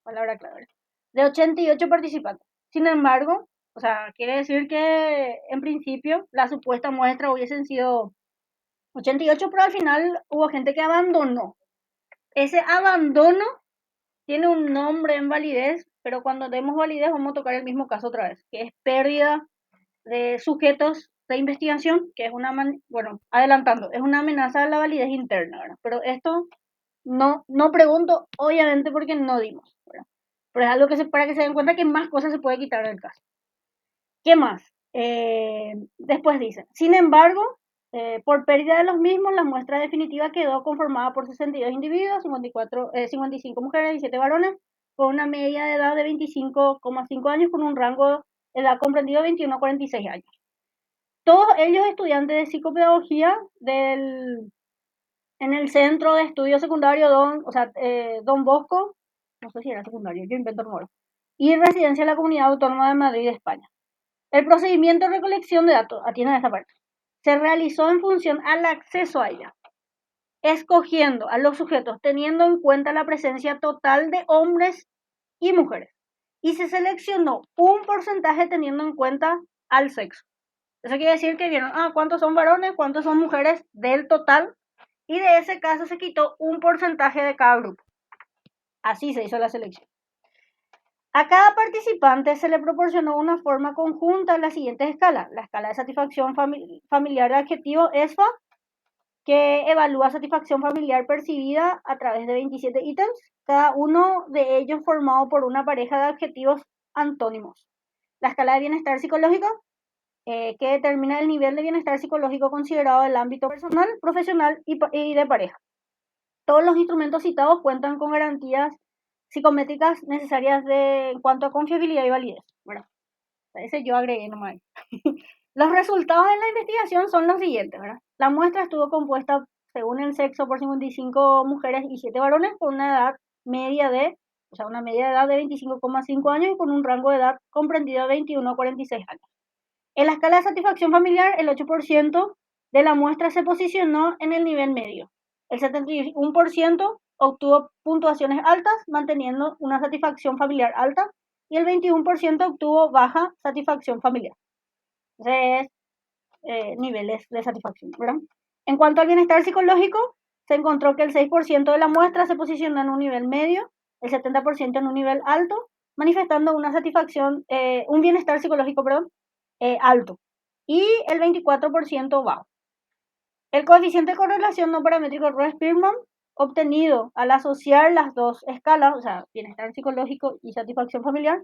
palabra clave, de 88 participantes. Sin embargo, o sea, quiere decir que en principio la supuesta muestra hubiesen sido 88, pero al final hubo gente que abandonó. Ese abandono tiene un nombre en validez, pero cuando demos validez vamos a tocar el mismo caso otra vez, que es pérdida de sujetos de investigación, que es bueno, adelantando, es una amenaza a la validez interna, ¿verdad? Pero esto no pregunto, obviamente, porque no dimos, ¿verdad? Pero es algo para que se den cuenta que más cosas se puede quitar del caso. ¿Qué más? Después dice, sin embargo, por pérdida de los mismos, la muestra definitiva quedó conformada por 62 individuos, 55 mujeres y 7 varones, con una media de edad de 25,5 años, con un rango de edad comprendido de 21 a 46 años. Todos ellos estudiantes de psicopedagogía en el centro de estudio secundario Don Bosco, no sé si era secundario, yo invento número, y residencia en la Comunidad Autónoma de Madrid, España. El procedimiento de recolección de datos, atienden a esta parte, se realizó en función al acceso a ella, escogiendo a los sujetos teniendo en cuenta la presencia total de hombres y mujeres. Y se seleccionó un porcentaje teniendo en cuenta al sexo. Eso quiere decir que vieron, cuántos son varones, cuántos son mujeres del total. Y de ese caso se quitó un porcentaje de cada grupo. Así se hizo la selección. A cada participante se le proporcionó una forma conjunta en las siguientes escalas. La escala de satisfacción familiar de adjetivo ESFA, que evalúa satisfacción familiar percibida a través de 27 ítems, cada uno de ellos formado por una pareja de adjetivos antónimos. La escala de bienestar psicológico, que determina el nivel de bienestar psicológico considerado del ámbito personal, profesional y de pareja. Todos los instrumentos citados cuentan con garantías psicométricas necesarias en cuanto a confiabilidad y validez. Bueno, ese yo agregué nomás. Los resultados de la investigación son los siguientes, ¿verdad? La muestra estuvo compuesta, según el sexo, por 55 mujeres y 7 varones, con una edad media una media de edad de 25,5 años y con un rango de edad comprendido de 21 a 46 años. En la escala de satisfacción familiar, el 8% de la muestra se posicionó en el nivel medio. El 71% obtuvo puntuaciones altas, manteniendo una satisfacción familiar alta, y el 21% obtuvo baja satisfacción familiar. Entonces, niveles de satisfacción, ¿verdad? En cuanto al bienestar psicológico, se encontró que el 6% de la muestra se posicionó en un nivel medio, el 70% en un nivel alto manifestando una satisfacción, un bienestar psicológico, perdón, alto. Y el 24% bajo. El coeficiente de correlación no paramétrico Roche-Spearman, obtenido al asociar las dos escalas, o sea, bienestar psicológico y satisfacción familiar,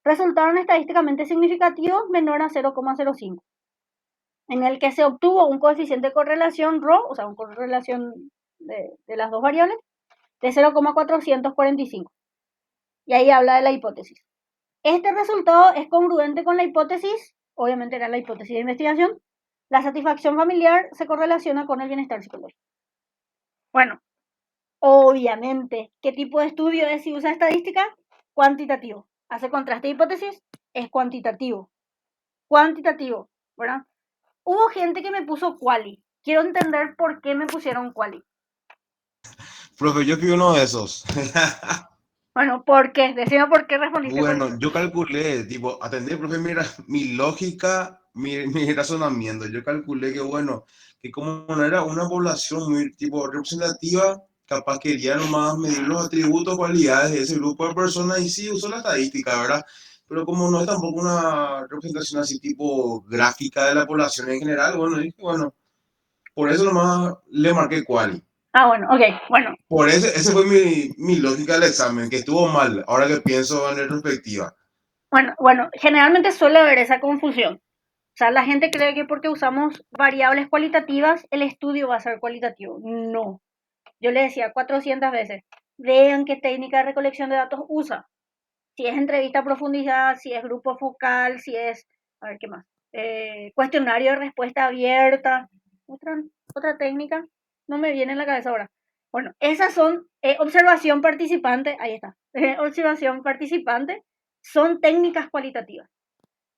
resultaron estadísticamente significativos menor a 0,05, en el que se obtuvo un coeficiente de correlación Rho, o sea, una correlación de las dos variables, de 0,445. Y ahí habla de la hipótesis. Este resultado es congruente con la hipótesis, obviamente era la hipótesis de investigación, la satisfacción familiar se correlaciona con el bienestar psicológico. Bueno, obviamente, ¿qué tipo de estudio es si usa estadística? Cuantitativo. Hace contraste de hipótesis, es cuantitativo. Cuantitativo, ¿verdad? Hubo gente que me puso quali. Quiero entender por qué me pusieron quali. Profe, yo fui uno de esos. Bueno, ¿por qué? Decime por qué respondiste quali. Bueno, yo calculé, tipo, atendé, profe, mira, mi lógica, mi razonamiento. Yo calculé que, bueno, que como no era una población muy, tipo, representativa, capaz quería nomás medir los atributos, cualidades de ese grupo de personas y sí, usó la estadística, ¿verdad? Pero como no es tampoco una representación así, tipo, gráfica de la población en general, bueno, dije, bueno, por eso nomás le marqué quali. Ah, bueno, ok, bueno. Por ese fue mi lógica del examen, que estuvo mal, ahora que pienso en retrospectiva. Bueno, generalmente suele haber esa confusión. O sea, la gente cree que porque usamos variables cualitativas, el estudio va a ser cualitativo. No. Yo le decía 400 veces, vean qué técnica de recolección de datos usa. Si es entrevista a profundidad, si es grupo focal, si es, a ver qué más, cuestionario de respuesta abierta. Otra técnica, no me viene en la cabeza ahora. Bueno, esas son observación participante, ahí está, observación participante, son técnicas cualitativas.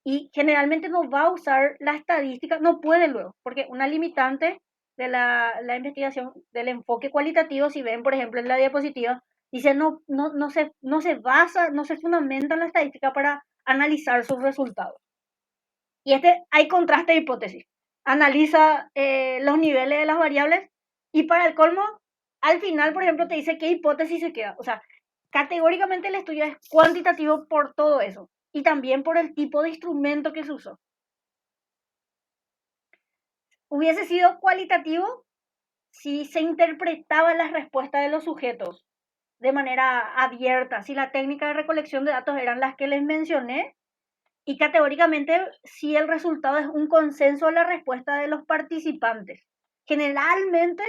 Y generalmente no va a usar la estadística, no puede luego, porque una limitante de la investigación del enfoque cualitativo, si ven, por ejemplo, en la diapositiva, dice no se basa, no se fundamenta en la estadística para analizar sus resultados. Y hay contraste de hipótesis. Analiza los niveles de las variables y para el colmo, al final, por ejemplo, te dice qué hipótesis se queda. O sea, categóricamente el estudio es cuantitativo por todo eso y también por el tipo de instrumento que se usó. Hubiese sido cualitativo si se interpretaban las respuestas de los sujetos de manera abierta, si la técnica de recolección de datos eran las que les mencioné y categóricamente si el resultado es un consenso de la respuesta de los participantes. Generalmente,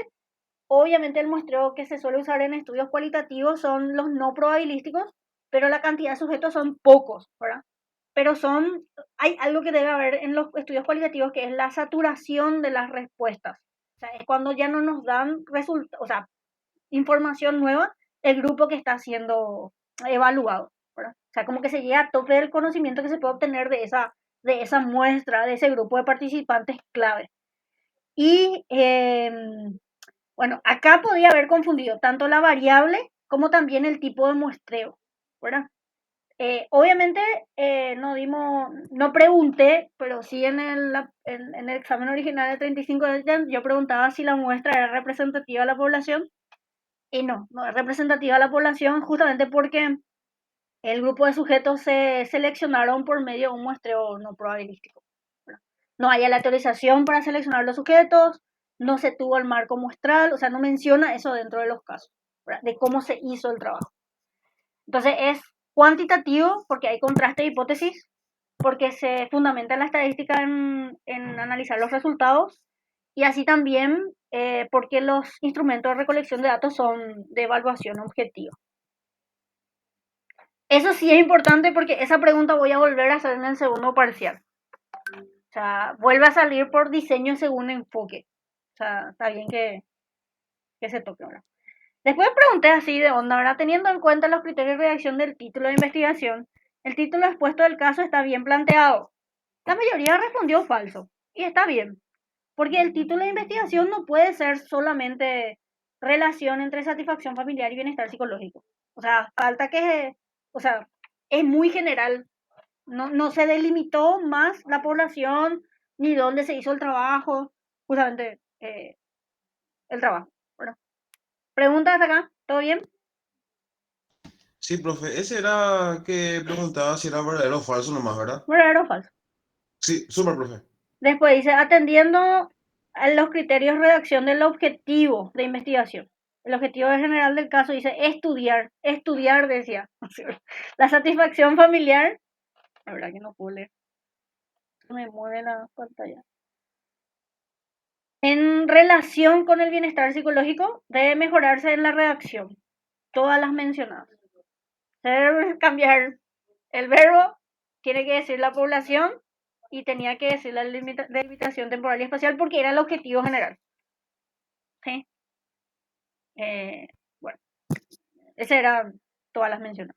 obviamente el muestreo que se suele usar en estudios cualitativos son los no probabilísticos, pero la cantidad de sujetos son pocos, ¿verdad? Pero hay algo que debe haber en los estudios cualitativos que es la saturación de las respuestas. O sea, es cuando ya no nos dan resultados, o sea, información nueva el grupo que está siendo evaluado, ¿verdad? O sea, como que se llega a tope del conocimiento que se puede obtener de esa muestra, de ese grupo de participantes clave. Y bueno, acá podría haber confundido tanto la variable como también el tipo de muestreo, ¿verdad? Obviamente no pregunté, pero sí en el examen original de 35 yo preguntaba si la muestra era representativa de la población y no es representativa de la población justamente porque el grupo de sujetos se seleccionaron por medio de un muestreo no probabilístico, ¿verdad? No hay aleatorización para seleccionar los sujetos, no se tuvo el marco muestral, o sea, no menciona eso dentro de los casos, ¿verdad? De cómo se hizo el trabajo. Entonces es cuantitativo porque hay contraste de hipótesis, porque se fundamenta la estadística en analizar los resultados y así también porque los instrumentos de recolección de datos son de evaluación objetiva. Eso sí es importante porque esa pregunta voy a volver a hacer en el segundo parcial. O sea, vuelve a salir por diseño según enfoque. O sea, está bien que se toque ahora. Después pregunté así de onda, ¿verdad? Teniendo en cuenta los criterios de redacción del título de investigación, el título expuesto del caso está bien planteado. La mayoría respondió falso. Y está bien. Porque el título de investigación no puede ser solamente relación entre satisfacción familiar y bienestar psicológico. O sea, o sea, es muy general. No se delimitó más la población ni dónde se hizo el trabajo, justamente el trabajo. Bueno, pregunta hasta acá, ¿todo bien? Sí, profe, ese era que preguntaba si era verdadero o falso nomás, ¿verdad? ¿Verdadero o falso? Sí, súper, profe. Después dice, atendiendo a los criterios de redacción del objetivo de investigación. El objetivo general del caso dice estudiar decía. La satisfacción familiar, la verdad que no puedo leer, me mueve la pantalla. En relación con el bienestar psicológico, debe mejorarse en la redacción, todas las mencionadas. Debe cambiar el verbo, tiene que decir la población y tenía que decir la delimitación temporal y espacial porque era el objetivo general. ¿Sí? Bueno, esas eran todas las mencionadas.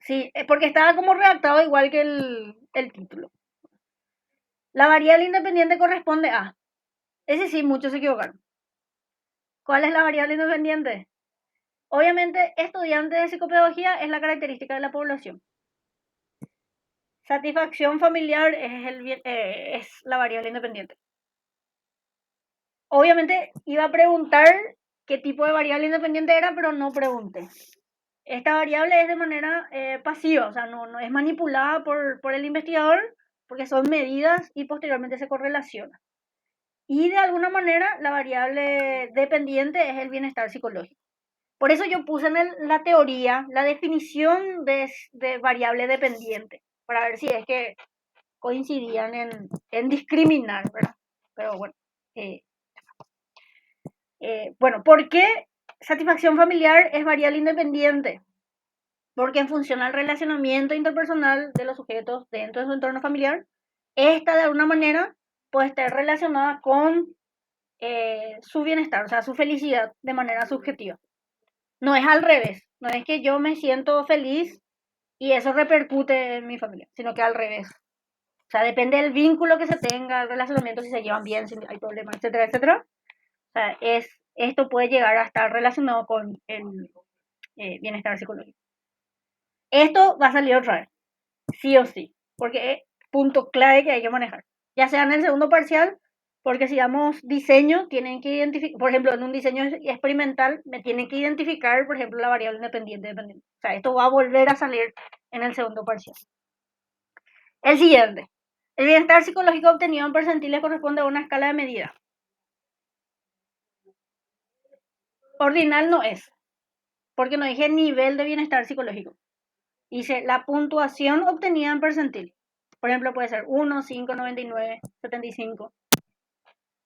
Sí, porque estaba como redactado igual que el título. La variable independiente corresponde a. Ese sí, muchos se equivocaron. ¿Cuál es la variable independiente? Obviamente, estudiante de psicopedagogía es la característica de la población. Satisfacción familiar es la variable independiente. Obviamente, iba a preguntar qué tipo de variable independiente era, pero no pregunté. Esta variable es de manera pasiva, o sea, no es manipulada por el investigador, porque son medidas y posteriormente se correlaciona. Y de alguna manera, la variable dependiente es el bienestar psicológico. Por eso yo puse en la teoría la definición de variable dependiente, para ver si es que coincidían en discriminar, ¿verdad? Pero bueno, bueno, ¿por qué satisfacción familiar es variable independiente? Porque en función al relacionamiento interpersonal de los sujetos dentro de su entorno familiar, esta de alguna manera puede estar relacionada con su bienestar, o sea, su felicidad de manera subjetiva. No es al revés, no es que yo me siento feliz y eso repercute en mi familia, sino que al revés. O sea, depende del vínculo que se tenga, el relacionamiento, si se llevan bien, si hay problemas, etcétera, etcétera. O sea, esto puede llegar a estar relacionado con el bienestar psicológico. Esto va a salir otra vez, sí o sí, porque es punto clave que hay que manejar. Ya sea en el segundo parcial, porque si damos diseño, tienen que identificar, por ejemplo, en un diseño experimental, me tienen que identificar, por ejemplo, la variable independiente dependiente. O sea, esto va a volver a salir en el segundo parcial. El siguiente. El bienestar psicológico obtenido en percentiles corresponde a una escala de medida. Ordinal no es, porque no dije nivel de bienestar psicológico. Dice la puntuación obtenida en percentil. Por ejemplo, puede ser 1, 5, 99, 75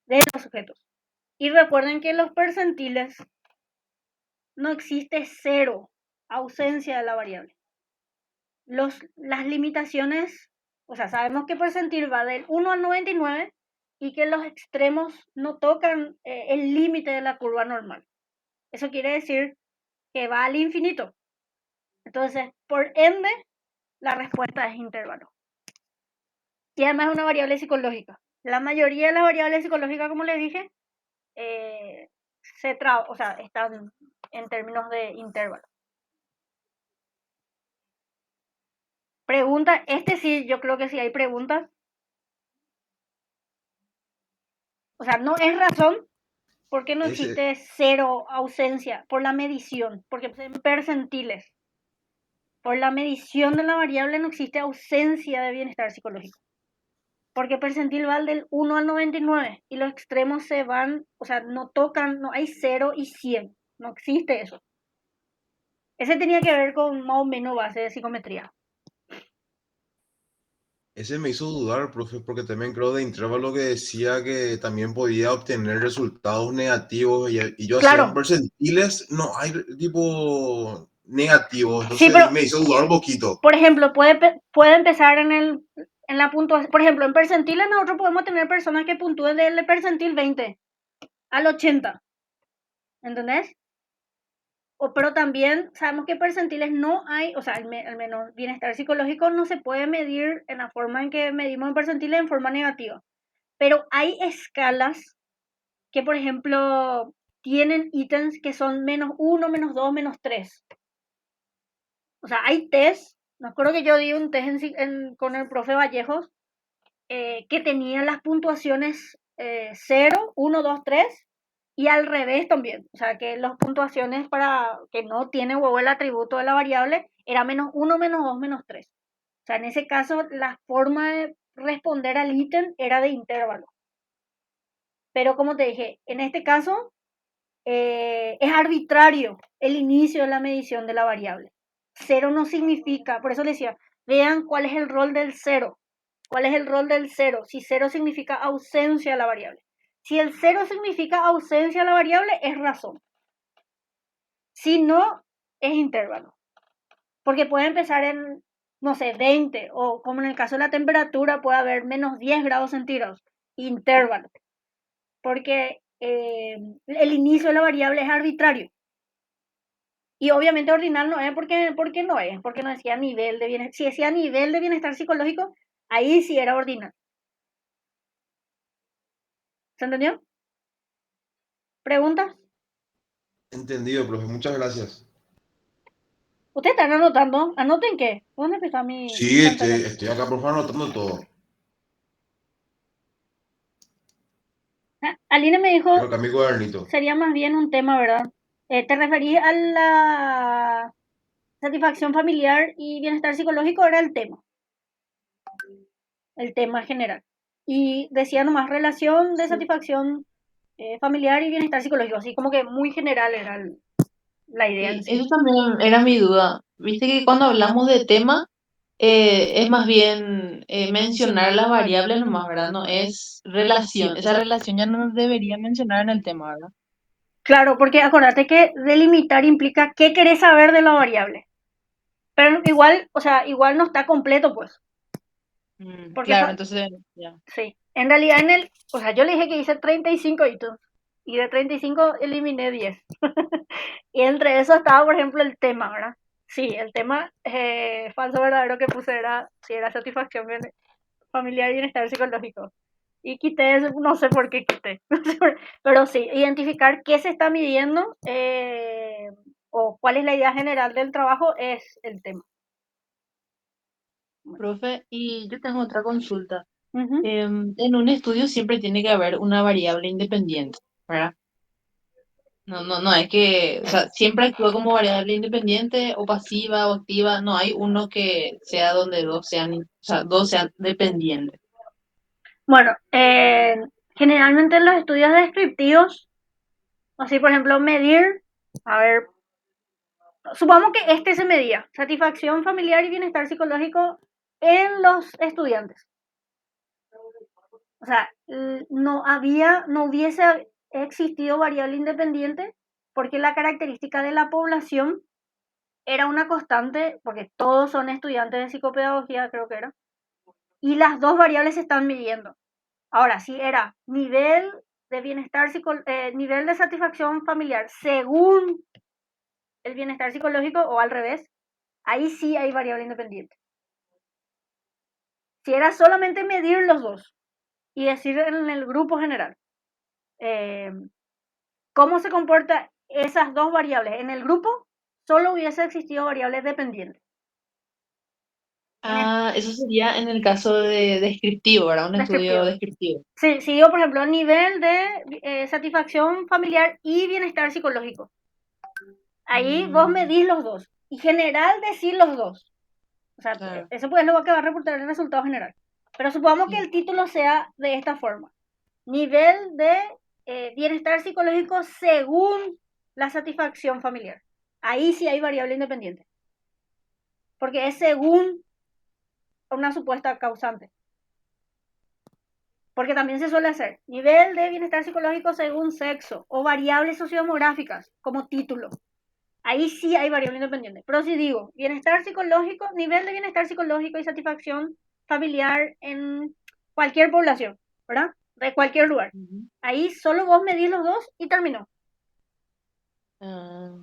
de los sujetos. Y recuerden que en los percentiles no existe cero, ausencia de la variable. Las limitaciones, o sea, sabemos que percentil va del 1 al 99 y que los extremos no tocan el límite de la curva normal. Eso quiere decir que va al infinito. Entonces, por ende, la respuesta es intervalo. Y además es una variable psicológica. La mayoría de las variables psicológicas, como les dije, o sea, están en términos de intervalo. Pregunta, este sí, yo creo que sí hay preguntas. O sea, no es razón porque no Ese, existe cero ausencia por la medición, porque en percentiles. Por la medición de la variable no existe ausencia de bienestar psicológico. Porque percentil va del 1 al 99 y los extremos se van, o sea, no tocan, no hay 0 y 100. No existe eso. Ese tenía que ver con más o menos base de psicometría. ese me hizo dudar, profe, porque también creo de intervalo que decía que también podía obtener resultados negativos y yo hacía en Claro, percentiles, no hay tipo negativos, sí, entonces pero, me hizo dudar un poquito. por ejemplo, puede empezar en la puntuación. Por ejemplo, en percentiles nosotros podemos tener personas que puntúen del percentil 20 al 80. ¿Entendés? Pero también sabemos que percentiles no hay, o sea, al menos bienestar psicológico no se puede medir en la forma en que medimos en percentiles en forma negativa. Pero hay escalas que, por ejemplo, tienen ítems que son -1, -2, -3. O sea, hay test, me acuerdo que yo di un test con el profe Vallejos que tenía las puntuaciones 0, 1, 2, 3 Y al revés también, o sea, que las puntuaciones para que no tiene huevo el atributo de la variable era -1, -2, -3. O sea, en ese caso la forma de responder al ítem era de intervalo. Pero como te dije, en este caso es arbitrario el inicio de la medición de la variable. Cero no significa, por eso les decía, vean cuál es el rol del cero. ¿Cuál es el rol del cero? Si cero significa ausencia de la variable. Si el cero significa ausencia de la variable, es razón. Si no, es intervalo. Porque puede empezar en, no sé, 20, o como en el caso de la temperatura, puede haber -10 grados centígrados. Intervalo. Porque el inicio de la variable es arbitrario. Y obviamente ordinal no es porque no decía nivel de bienestar. Si decía nivel de bienestar psicológico, ahí sí era ordinal. ¿Se entendió? ¿Preguntas? Entendido, profe. Muchas gracias. ¿Ustedes están anotando? ¿Anoten qué? ¿Dónde está mi Sí, pantalla? estoy acá, profe, anotando todo. Aline me Tengo dijo, acá mi cuadernito. sería más bien un tema, ¿verdad? ¿Te referís a la satisfacción familiar y bienestar psicológico? Era el tema general. Y decía nomás relación de Sí. satisfacción familiar y bienestar psicológico, así como que muy general era la idea en Sí, sí. eso también era mi duda. Viste que cuando hablamos de tema, es más bien mencionar las variables nomás, ¿verdad? No es relación. Esa relación ya no debería mencionar en el tema, ¿verdad? Claro, porque acordate que delimitar implica qué querés saber de la variable. Pero igual, o sea, igual no está completo, pues. Porque Claro, entonces, ya. sí, en realidad o sea, yo le dije que hice 35 hitos y de 35 eliminé 10. Y entre eso estaba, por ejemplo, el tema, ¿verdad? Sí, el tema falso verdadero que puse era si era satisfacción familiar y bienestar psicológico. Y quité eso, no sé por qué quité. Pero sí, identificar qué se está midiendo o cuál es la idea general del trabajo es el tema. Profe, y yo tengo otra consulta. Ujú. En un estudio siempre tiene que haber una variable independiente, ¿verdad? No es que, o sea, siempre actúa como variable independiente o pasiva o activa, no hay uno que sea donde o sea, dos sean dependientes. Bueno, generalmente en los estudios descriptivos, así por ejemplo, medir, a ver, supongamos que este se medía, satisfacción familiar y bienestar psicológico en los estudiantes. O sea, no hubiese existido variable independiente porque la característica de la población era una constante, porque todos son estudiantes de psicopedagogía, creo que era, y las dos variables se están midiendo. Ahora, si era nivel de bienestar, nivel de satisfacción familiar según el bienestar psicológico o al revés, ahí sí hay variable independiente. Si era solamente medir los dos y decir en el grupo general eh, cómo se comportan esas dos variables en el grupo, solo hubiese existido variables dependientes. En el, Ah, eso sería en el caso de descriptivo, ¿verdad? Un estudio descriptivo. descriptivo. Si digo, por ejemplo, nivel de satisfacción familiar y bienestar psicológico, ahí vos Mm, medís los dos. Y general decís los dos. O sea, claro, eso pues es lo que va a reportar el resultado general. Pero supongamos que sí. el título sea de esta forma. Nivel de bienestar psicológico según la satisfacción familiar. Ahí sí hay variable independiente. Porque es según una supuesta causante. Porque también se suele hacer nivel de bienestar psicológico según sexo o variables sociodemográficas como título. Ahí sí hay variable independiente. Pero si digo bienestar psicológico, nivel de bienestar psicológico y satisfacción familiar en cualquier población, ¿verdad? De cualquier lugar. Ujú. Ahí solo vos medís los dos y terminó. Ah,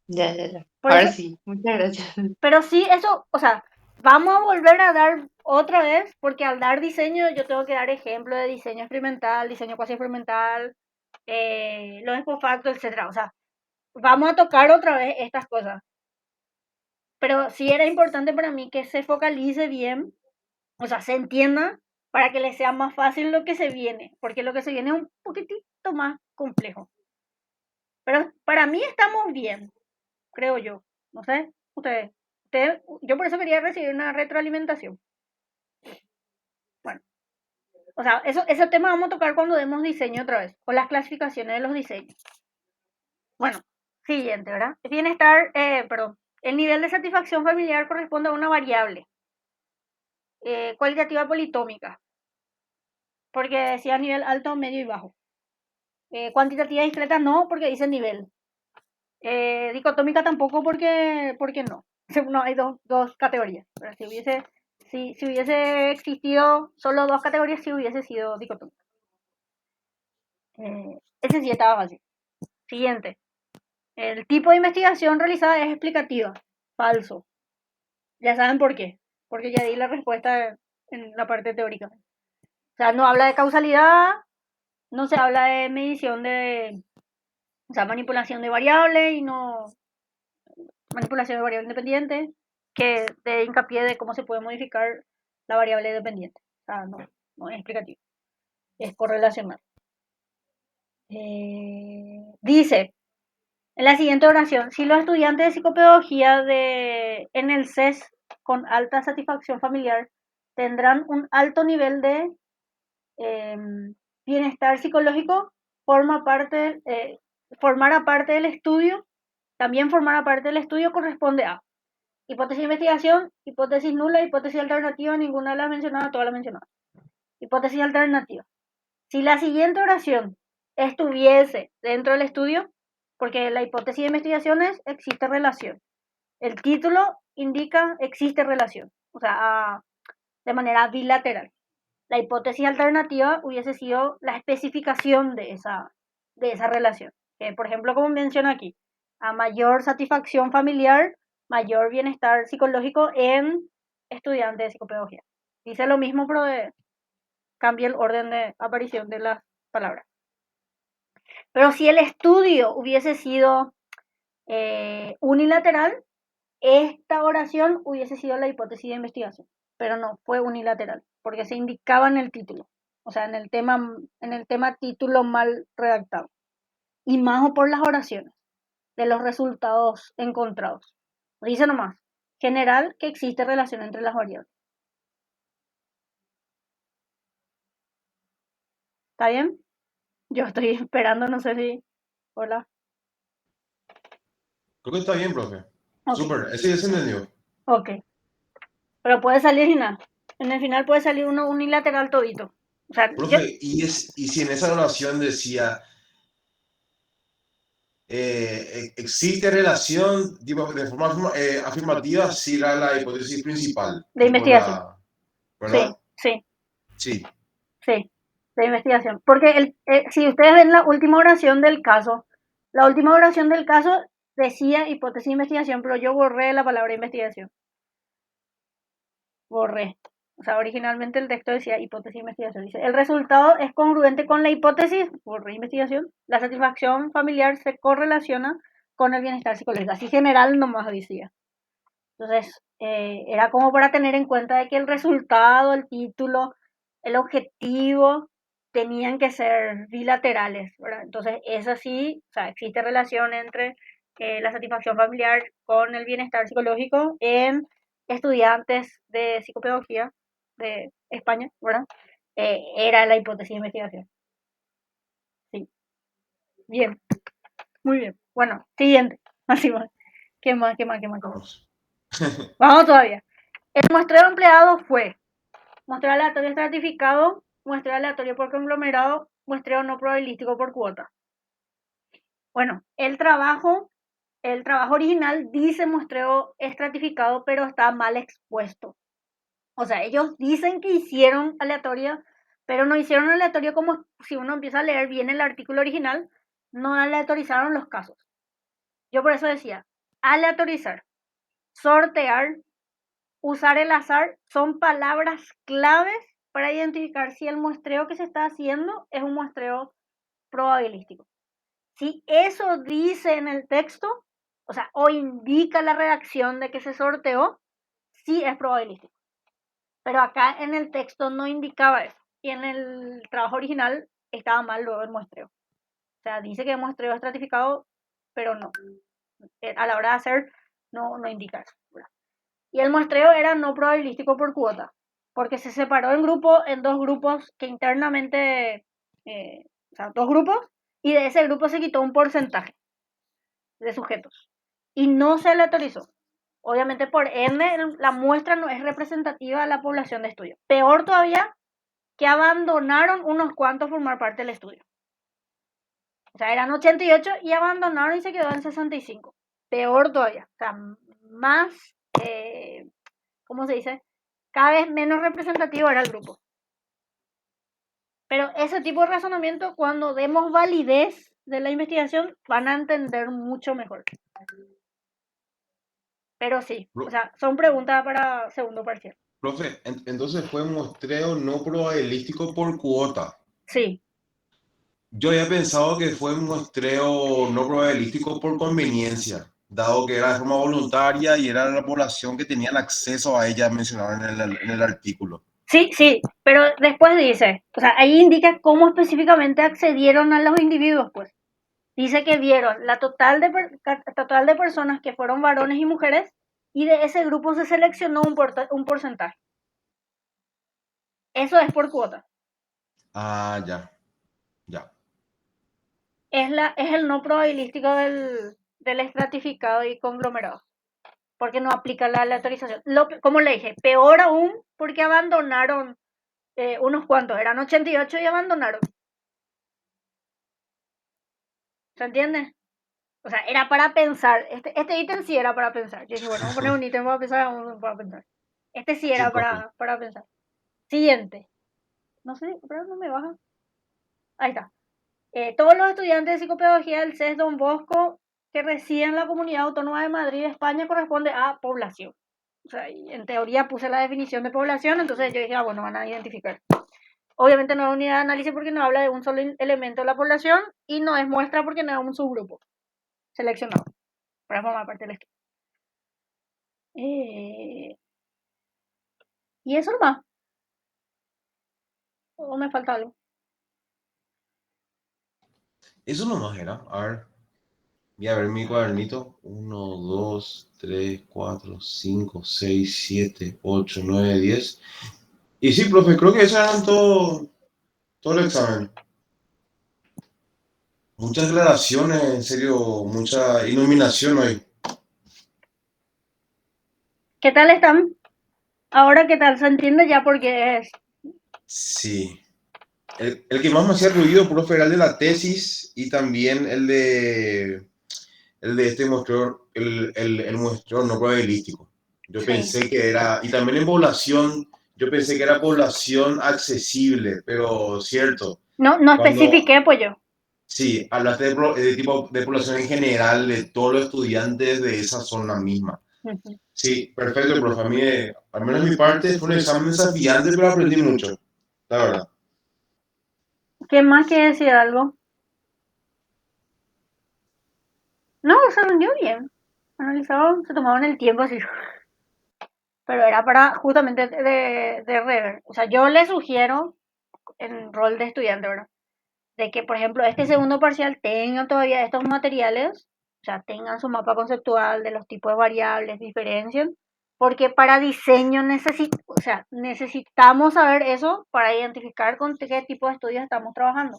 ya. Por Ahora eso, sí, muchas gracias. pero sí, eso, o sea, vamos a volver a dar otra vez, porque al dar diseño yo tengo que dar ejemplo de diseño experimental, diseño cuasi experimental, los expofactos, etcétera. O sea, vamos a tocar otra vez estas cosas. Pero sí era importante para mí que se focalice bien, o sea, se entienda para que les sea más fácil lo que se viene, porque lo que se viene es un poquitito más complejo. Pero para mí estamos bien, creo yo. No sé, yo por eso quería recibir una retroalimentación. Bueno, o sea, ese tema vamos a tocar cuando demos diseño otra vez, con las clasificaciones de los diseños. Bueno, siguiente, ¿verdad? Perdón. El nivel de satisfacción familiar corresponde a una variable cualitativa politómica, porque decía nivel alto, medio y bajo. Cuantitativa discreta no, porque dice nivel. Dicotómica tampoco, porque no. No, hay dos categorías. Pero si hubiese existido solo dos categorías, sí hubiese sido dicotómica. Ese sí estaba fácil. Siguiente. El tipo de investigación realizada es explicativa. Falso. Ya saben por qué. Porque ya di la respuesta en la parte teórica. O sea, no habla de causalidad, no se habla de medición o sea, manipulación de variables y no manipulación de variable independiente, que de hincapié de cómo se puede modificar la variable dependiente. O sea, no es explicativo, es correlacional. Dice, en la siguiente oración, si los estudiantes de psicopedagogía en el CES con alta satisfacción familiar tendrán un alto nivel de bienestar psicológico, formará parte del estudio, también formará parte del estudio corresponde a hipótesis de investigación, hipótesis nula, hipótesis alternativa, ninguna de las mencionadas, todas las mencionadas. Hipótesis alternativa. Si la siguiente oración estuviese dentro del estudio, porque la hipótesis de investigación es existe relación. El título indica existe relación, o sea, de manera bilateral. La hipótesis alternativa hubiese sido la especificación de esa relación. Que, por ejemplo, como menciona aquí, a mayor satisfacción familiar, mayor bienestar psicológico en estudiantes de psicopedagogía. Dice lo mismo, pero cambia el orden de aparición de las palabras. Pero si el estudio hubiese sido unilateral, esta oración hubiese sido la hipótesis de investigación, pero no fue unilateral, porque se indicaba en el título, o sea, en el tema título mal redactado, y más o por las oraciones de los resultados encontrados. Dice nomás, general, que existe relación entre las variables. ¿Está bien? Yo estoy esperando, no sé si... Hola. Creo que está bien, profe. Ok, Súper, ese ya se entendió. ok. Pero puede salir y nada. En el final puede salir uno unilateral todito. O sea, Profe, y si en esa oración decía, existe relación tipo, de forma afirmativa, si era la hipótesis principal, de tipo investigación. la, Sí, ¿verdad? sí. Sí. Sí, de investigación. Porque si ustedes ven la última oración del caso decía hipótesis de investigación, pero yo borré la palabra investigación. Borré. O sea, originalmente el texto decía hipótesis de investigación. Dice, el resultado es congruente con la hipótesis, borré investigación. La satisfacción familiar se correlaciona con el bienestar psicológico. Así general nomás decía. Entonces, era como para tener en cuenta de que el resultado, el título, el objetivo tenían que ser bilaterales, ¿verdad? Entonces, eso sí, o sea, existe relación entre la satisfacción familiar con el bienestar psicológico en estudiantes de psicopedagogía de España, ¿verdad? Era la hipótesis de investigación. Sí, bien, muy bien. Bueno, siguiente. Así va. ¿Qué más, qué más, qué más? Vamos. Vamos todavía. El muestreo empleado fue muestreo aleatorio estratificado, muestreo aleatorio por conglomerado, muestreo no probabilístico por cuota. Bueno, el trabajo original dice muestreo estratificado, pero está mal expuesto. O sea, ellos dicen que hicieron aleatorio, pero no hicieron aleatorio como si uno empieza a leer bien el artículo original, no aleatorizaron los casos. Yo por eso decía, aleatorizar, sortear, usar el azar son palabras claves para identificar si el muestreo que se está haciendo es un muestreo probabilístico. Si eso dice en el texto, o sea, o indica la redacción de que se sorteó, sí es probabilístico. Pero acá en el texto no indicaba eso. Y en el trabajo original estaba mal luego el muestreo. O sea, dice que el muestreo estratificado, pero no. A la hora de hacer, no indica eso. Y el muestreo era no probabilístico por cuota, porque se separó el grupo en dos grupos que internamente, o sea, dos grupos, y de ese grupo se quitó un porcentaje de sujetos y no se aleatorizó. Obviamente, por ende, la muestra no es representativa de la población de estudio. Peor todavía, que abandonaron unos cuantos formar parte del estudio. O sea, eran 88 y abandonaron y se quedó en 65. Peor todavía. O sea, más, ¿cómo se dice? Cada vez menos representativo era el grupo. Pero ese tipo de razonamiento, cuando demos validez de la investigación, van a entender mucho mejor. Pero sí, o Pro- sea, son preguntas para segundo parcial. Profe, entonces fue muestreo no probabilístico por cuota. Sí, Yo había pensado que fue un muestreo no probabilístico por conveniencia, dado que era de forma voluntaria y era la población que tenía el acceso a ella mencionada en el artículo. sí, pero después dice, o sea, ahí indica cómo específicamente accedieron a los individuos, pues. Dice que vieron la total de personas que fueron varones y mujeres y de ese grupo se seleccionó un porcentaje. Eso es por cuota. Ah, ya, ya. Es el no probabilístico del estratificado y conglomerado, porque no aplica la aleatorización. Como le dije, peor aún porque abandonaron unos cuantos, eran 88 y abandonaron. ¿Se entiende? O sea, era para pensar. Este ítem sí era para pensar. Yo dije, bueno, vamos a poner un ítem para pensar, vamos a pensar. Este sí Sí, era profe. para pensar. Siguiente. No sé, pero no me baja. Ahí está. Todos los estudiantes de psicopedagogía del CES Don Bosco que residen en la Comunidad Autónoma de Madrid, España, corresponde a población. O sea, y en teoría puse la definición de población, entonces yo dije, ah, bueno, van a identificar. Obviamente no es unidad de análisis porque no habla de un solo elemento de la población y no es muestra porque no es un subgrupo seleccionado para formar parte del estudio. Y eso nomás, o me falta algo. Eso nomás era. A ver, voy a ver mi cuadernito. Uno, 2, 3, 4, 5, 6, 7, 8, 9, 10. Y sí, profe, creo que eso eran todo el examen. Muchas gradaciones, en serio, mucha iluminación hoy. ¿Qué tal están? Ahora, ¿qué tal? ¿Se entiende ya por qué es? Sí. El que más me hacía ruido, profe, era el de la tesis y también el de este muestreo, el muestreo no probabilístico. Yo Sí. pensé que era, y también en población, yo pensé que era población accesible, pero cierto, No cuando, especifiqué, pues yo. sí, hablaste de tipo de población en general, de todos los estudiantes de esa zona misma. Ujú. Sí, perfecto, profe. A mí, al menos mi parte, fue un examen desafiante, pero aprendí mucho, la verdad. ¿Quién más quiere decir algo? No, se rindió bien. Analizaban, se tomaban el tiempo así. Pero era para justamente de rever. O sea, yo le sugiero en rol de estudiante, ¿verdad? De que, por ejemplo, este segundo parcial tengan todavía estos materiales, o sea, tengan su mapa conceptual de los tipos de variables, diferencien, porque para diseño o sea, necesitamos saber eso para identificar con qué tipo de estudios estamos trabajando.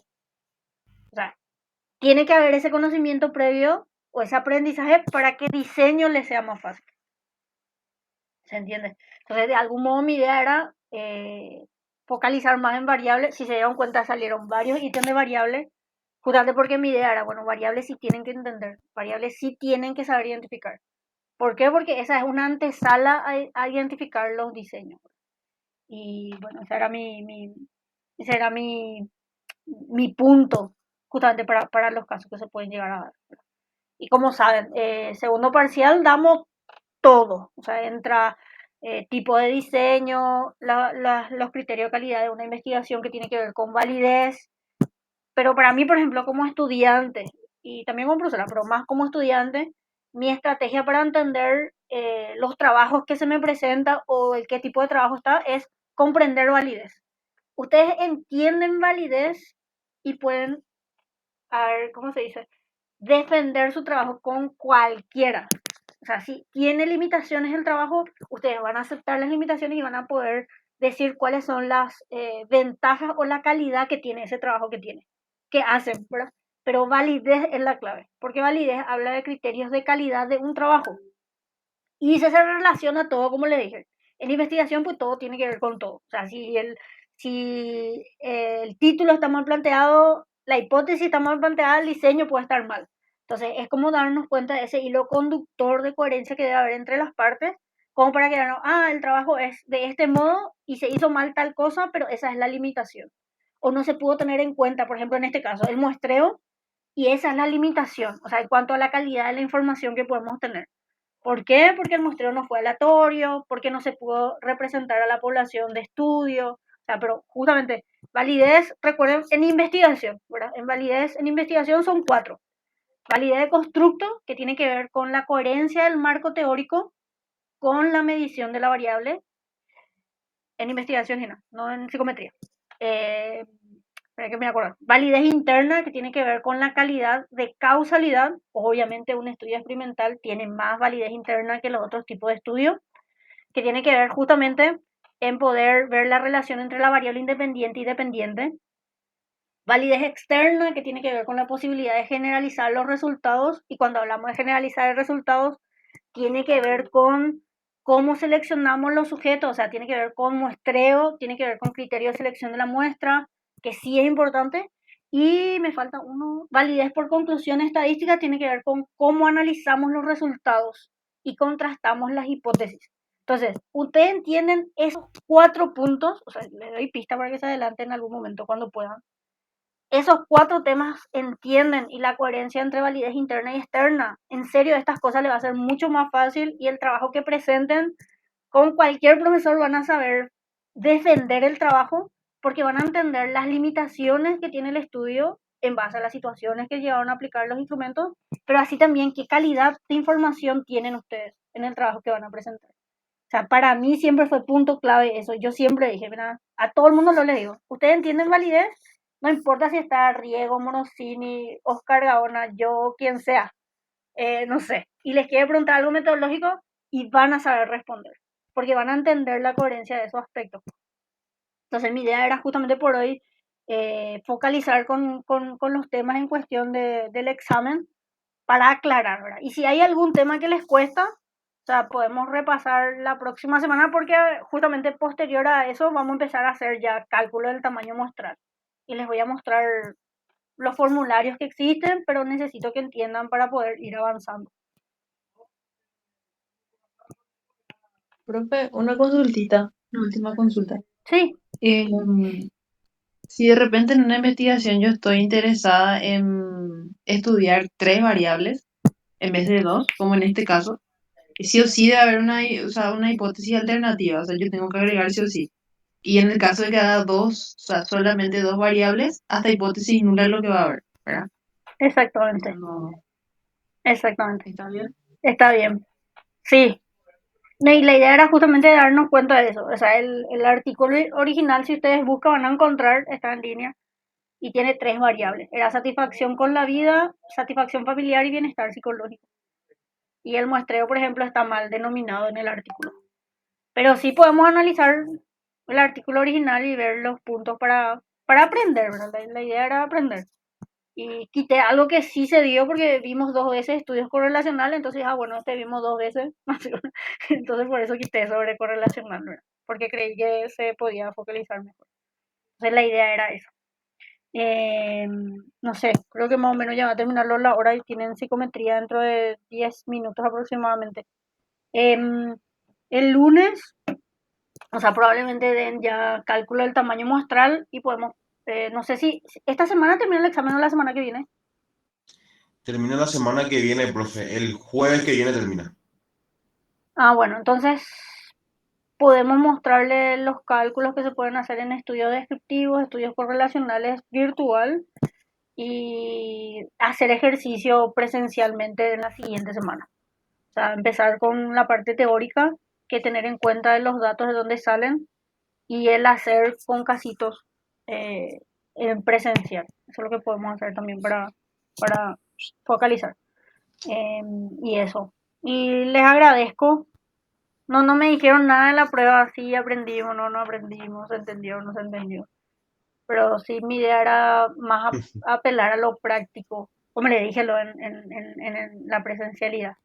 O sea, tiene que haber ese conocimiento previo o ese aprendizaje para que diseño le sea más fácil. ¿Se entiende? Entonces, de algún modo mi idea era focalizar más en variables. Si se dieron cuenta, salieron varios ítems de variables, justamente porque mi idea era, bueno, variables sí tienen que entender, variables sí tienen que saber identificar. ¿Por qué? Porque esa es una antesala a identificar los diseños. Y bueno, ese era mi punto, justamente para los casos que se pueden llegar a dar. Y como saben, segundo parcial damos todo, o sea, entra tipo de diseño, los criterios de calidad de una investigación que tiene que ver con validez, pero para mí, por ejemplo, como estudiante, y también como profesora, pero más como estudiante, mi estrategia para entender los trabajos que se me presentan o el qué tipo de trabajo está, es comprender validez. Ustedes entienden validez y pueden, a ver, ¿cómo se dice? Defender su trabajo con cualquiera. O sea, si tiene limitaciones el trabajo, ustedes van a aceptar las limitaciones y van a poder decir cuáles son las ventajas o la calidad que tiene ese trabajo que hacen, ¿verdad? Pero validez es la clave, porque validez habla de criterios de calidad de un trabajo. Y se relaciona todo, como le dije. En investigación, pues todo tiene que ver con todo. O sea, si el título está mal planteado, la hipótesis está mal planteada, el diseño puede estar mal. Entonces, es como darnos cuenta de ese hilo conductor de coherencia que debe haber entre las partes, como para que no, el trabajo es de este modo y se hizo mal tal cosa, pero esa es la limitación. O no se pudo tener en cuenta, por ejemplo, en este caso, el muestreo, y esa es la limitación, o sea, en cuanto a la calidad de la información que podemos tener. ¿Por qué? Porque el muestreo no fue aleatorio, porque no se pudo representar a la población de estudio. O sea, pero justamente, validez, recuerden, en investigación, ¿verdad? En validez, en investigación son 4. Validez de constructo, que tiene que ver con la coherencia del marco teórico con la medición de la variable. En investigación, no en psicometría. Eh, Para que me acuerdo. Validez interna, que tiene que ver con la calidad de causalidad. Obviamente un estudio experimental tiene más validez interna que los otros tipos de estudios, que tiene que ver justamente en poder ver la relación entre la variable independiente y dependiente. Validez externa, que tiene que ver con la posibilidad de generalizar los resultados, y cuando hablamos de generalizar resultados, tiene que ver con cómo seleccionamos los sujetos, o sea, tiene que ver con muestreo, tiene que ver con criterio de selección de la muestra, que sí es importante. Y me falta uno, validez por conclusión estadística, tiene que ver con cómo analizamos los resultados y contrastamos las hipótesis. Entonces, ustedes entienden esos 4 puntos, o sea, les doy pista para que se adelanten en algún momento cuando puedan. Esos 4 temas entienden, y la coherencia entre validez interna y externa. En serio, estas cosas les va a ser mucho más fácil, y el trabajo que presenten con cualquier profesor van a saber defender el trabajo, porque van a entender las limitaciones que tiene el estudio en base a las situaciones que llevaron a aplicar los instrumentos, pero así también qué calidad de información tienen ustedes en el trabajo que van a presentar. O sea, para mí siempre fue punto clave eso. Yo siempre dije, mira, a todo el mundo lo le digo, ¿ustedes entienden validez? No importa si está Riego, Morosini, Oscar Gaona, yo, quien sea, no sé. Y les quiere preguntar algo metodológico y van a saber responder, porque van a entender la coherencia de esos aspectos. Entonces mi idea era justamente por hoy focalizar con los temas en cuestión del examen para aclarar, ¿verdad? Y si hay algún tema que les cuesta, o sea, podemos repasar la próxima semana, porque justamente posterior a eso vamos a empezar a hacer ya cálculo del tamaño muestral. Y les voy a mostrar los formularios que existen, pero necesito que entiendan para poder ir avanzando. Profe, una consultita, una última consulta. Sí, Si de repente en una investigación yo estoy interesada en estudiar 3 variables en vez de 2, como en este caso, sí o sí debe haber o sea, una hipótesis alternativa, o sea, yo tengo que agregar sí o sí. Y en el caso de que haga 2, o sea, solamente 2 variables, hasta hipótesis nula es lo que va a haber, ¿verdad? exactamente, No, exactamente. ¿está bien? Está bien. Sí. Y la idea era justamente darnos cuenta de eso. O sea, el artículo original, si ustedes buscan, van a encontrar, está en línea, y tiene 3 variables. Era satisfacción con la vida, satisfacción familiar y bienestar psicológico. Y el muestreo, por ejemplo, está mal denominado en el artículo. Pero sí podemos analizar el artículo original y ver los puntos para aprender, ¿verdad? La idea era aprender. Y quité algo que sí se dio porque vimos 2 veces estudios correlacionales, entonces, bueno, este vimos 2 veces, entonces por eso quité sobre correlacional, ¿verdad? Porque creí que se podía focalizar mejor. Entonces la idea era eso. No sé, creo que más o menos ya va a terminar la hora y tienen psicometría dentro de 10 minutos aproximadamente. Em, el lunes, o sea, probablemente den ya cálculo del tamaño muestral y podemos, no sé si esta semana termina el examen o la semana que viene. Termina la semana que viene, profe. El jueves que viene termina. Bueno, entonces podemos mostrarle los cálculos que se pueden hacer en estudios descriptivos, estudios correlacionales virtual, y hacer ejercicio presencialmente en la siguiente semana. O sea, empezar con la parte teórica, que tener en cuenta los datos de dónde salen y el hacer con casitos eh, en presencial. Eso es lo que podemos hacer también para focalizar. Y eso. Y les agradezco. No, no me dijeron nada en la prueba, sí aprendimos, no, no aprendimos, se entendió, no se entendió. Pero sí, mi idea era más apelar a lo práctico, como le dije lo en la presencialidad.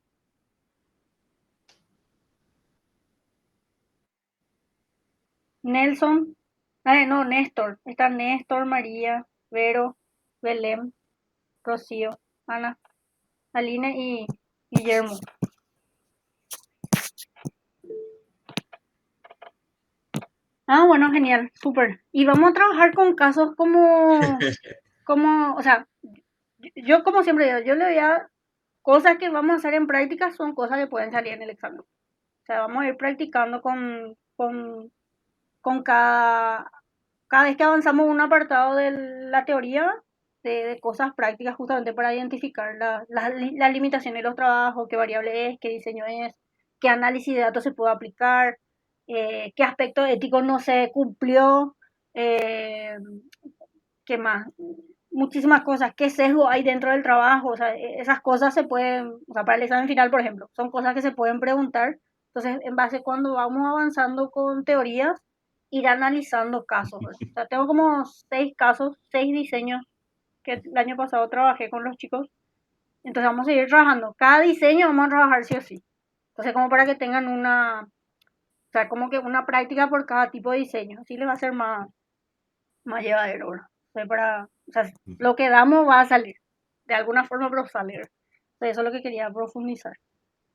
Nelson, no, Néstor, está Néstor, María, Vero, Belén, Rocío, Ana, Aline y Guillermo. Ah, bueno, genial, súper. Y vamos a trabajar con casos o sea, yo como siempre digo, yo le voy a, cosas que vamos a hacer en práctica son cosas que pueden salir en el examen. O sea, vamos a ir practicando con cada vez que avanzamos un apartado de la teoría, de cosas prácticas justamente para identificar las limitaciones de los trabajos, qué variable es, qué diseño es, qué análisis de datos se puede aplicar, qué aspecto ético no se cumplió, eh, qué más, muchísimas cosas, qué sesgo hay dentro del trabajo, o sea, esas cosas se pueden, o sea, para el examen final, por ejemplo, son cosas que se pueden preguntar. Entonces, en base cuando vamos avanzando con teorías, ir analizando casos. ¿Verdad? O sea, tengo como 6 casos, 6 diseños que el año pasado trabajé con los chicos. Entonces vamos a seguir trabajando. Cada diseño vamos a trabajar sí o sí. Entonces, como para que tengan o sea, como que una práctica por cada tipo de diseño. Así les va a ser más llevadero, ¿verdad? O sea, lo que damos va a salir. De alguna forma, pero sale. Entonces, eso es lo que quería profundizar.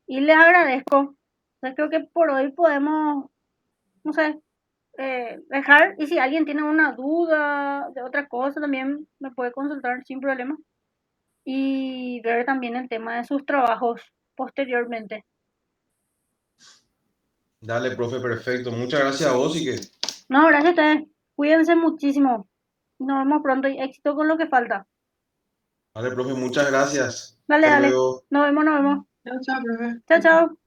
Y les agradezco. Entonces, creo que por hoy podemos, no sé, dejar. Y si alguien tiene una duda de otra cosa, también me puede consultar sin problema. Y ver también el tema de sus trabajos posteriormente. Dale, profe, perfecto. Muchas gracias a vos y que... No, gracias a ustedes. Cuídense muchísimo. Nos vemos pronto y éxito con lo que falta. Dale, profe, muchas gracias. Dale, Hasta dale. luego. Nos vemos, nos vemos. Chao, chao, profe. Chao, chao.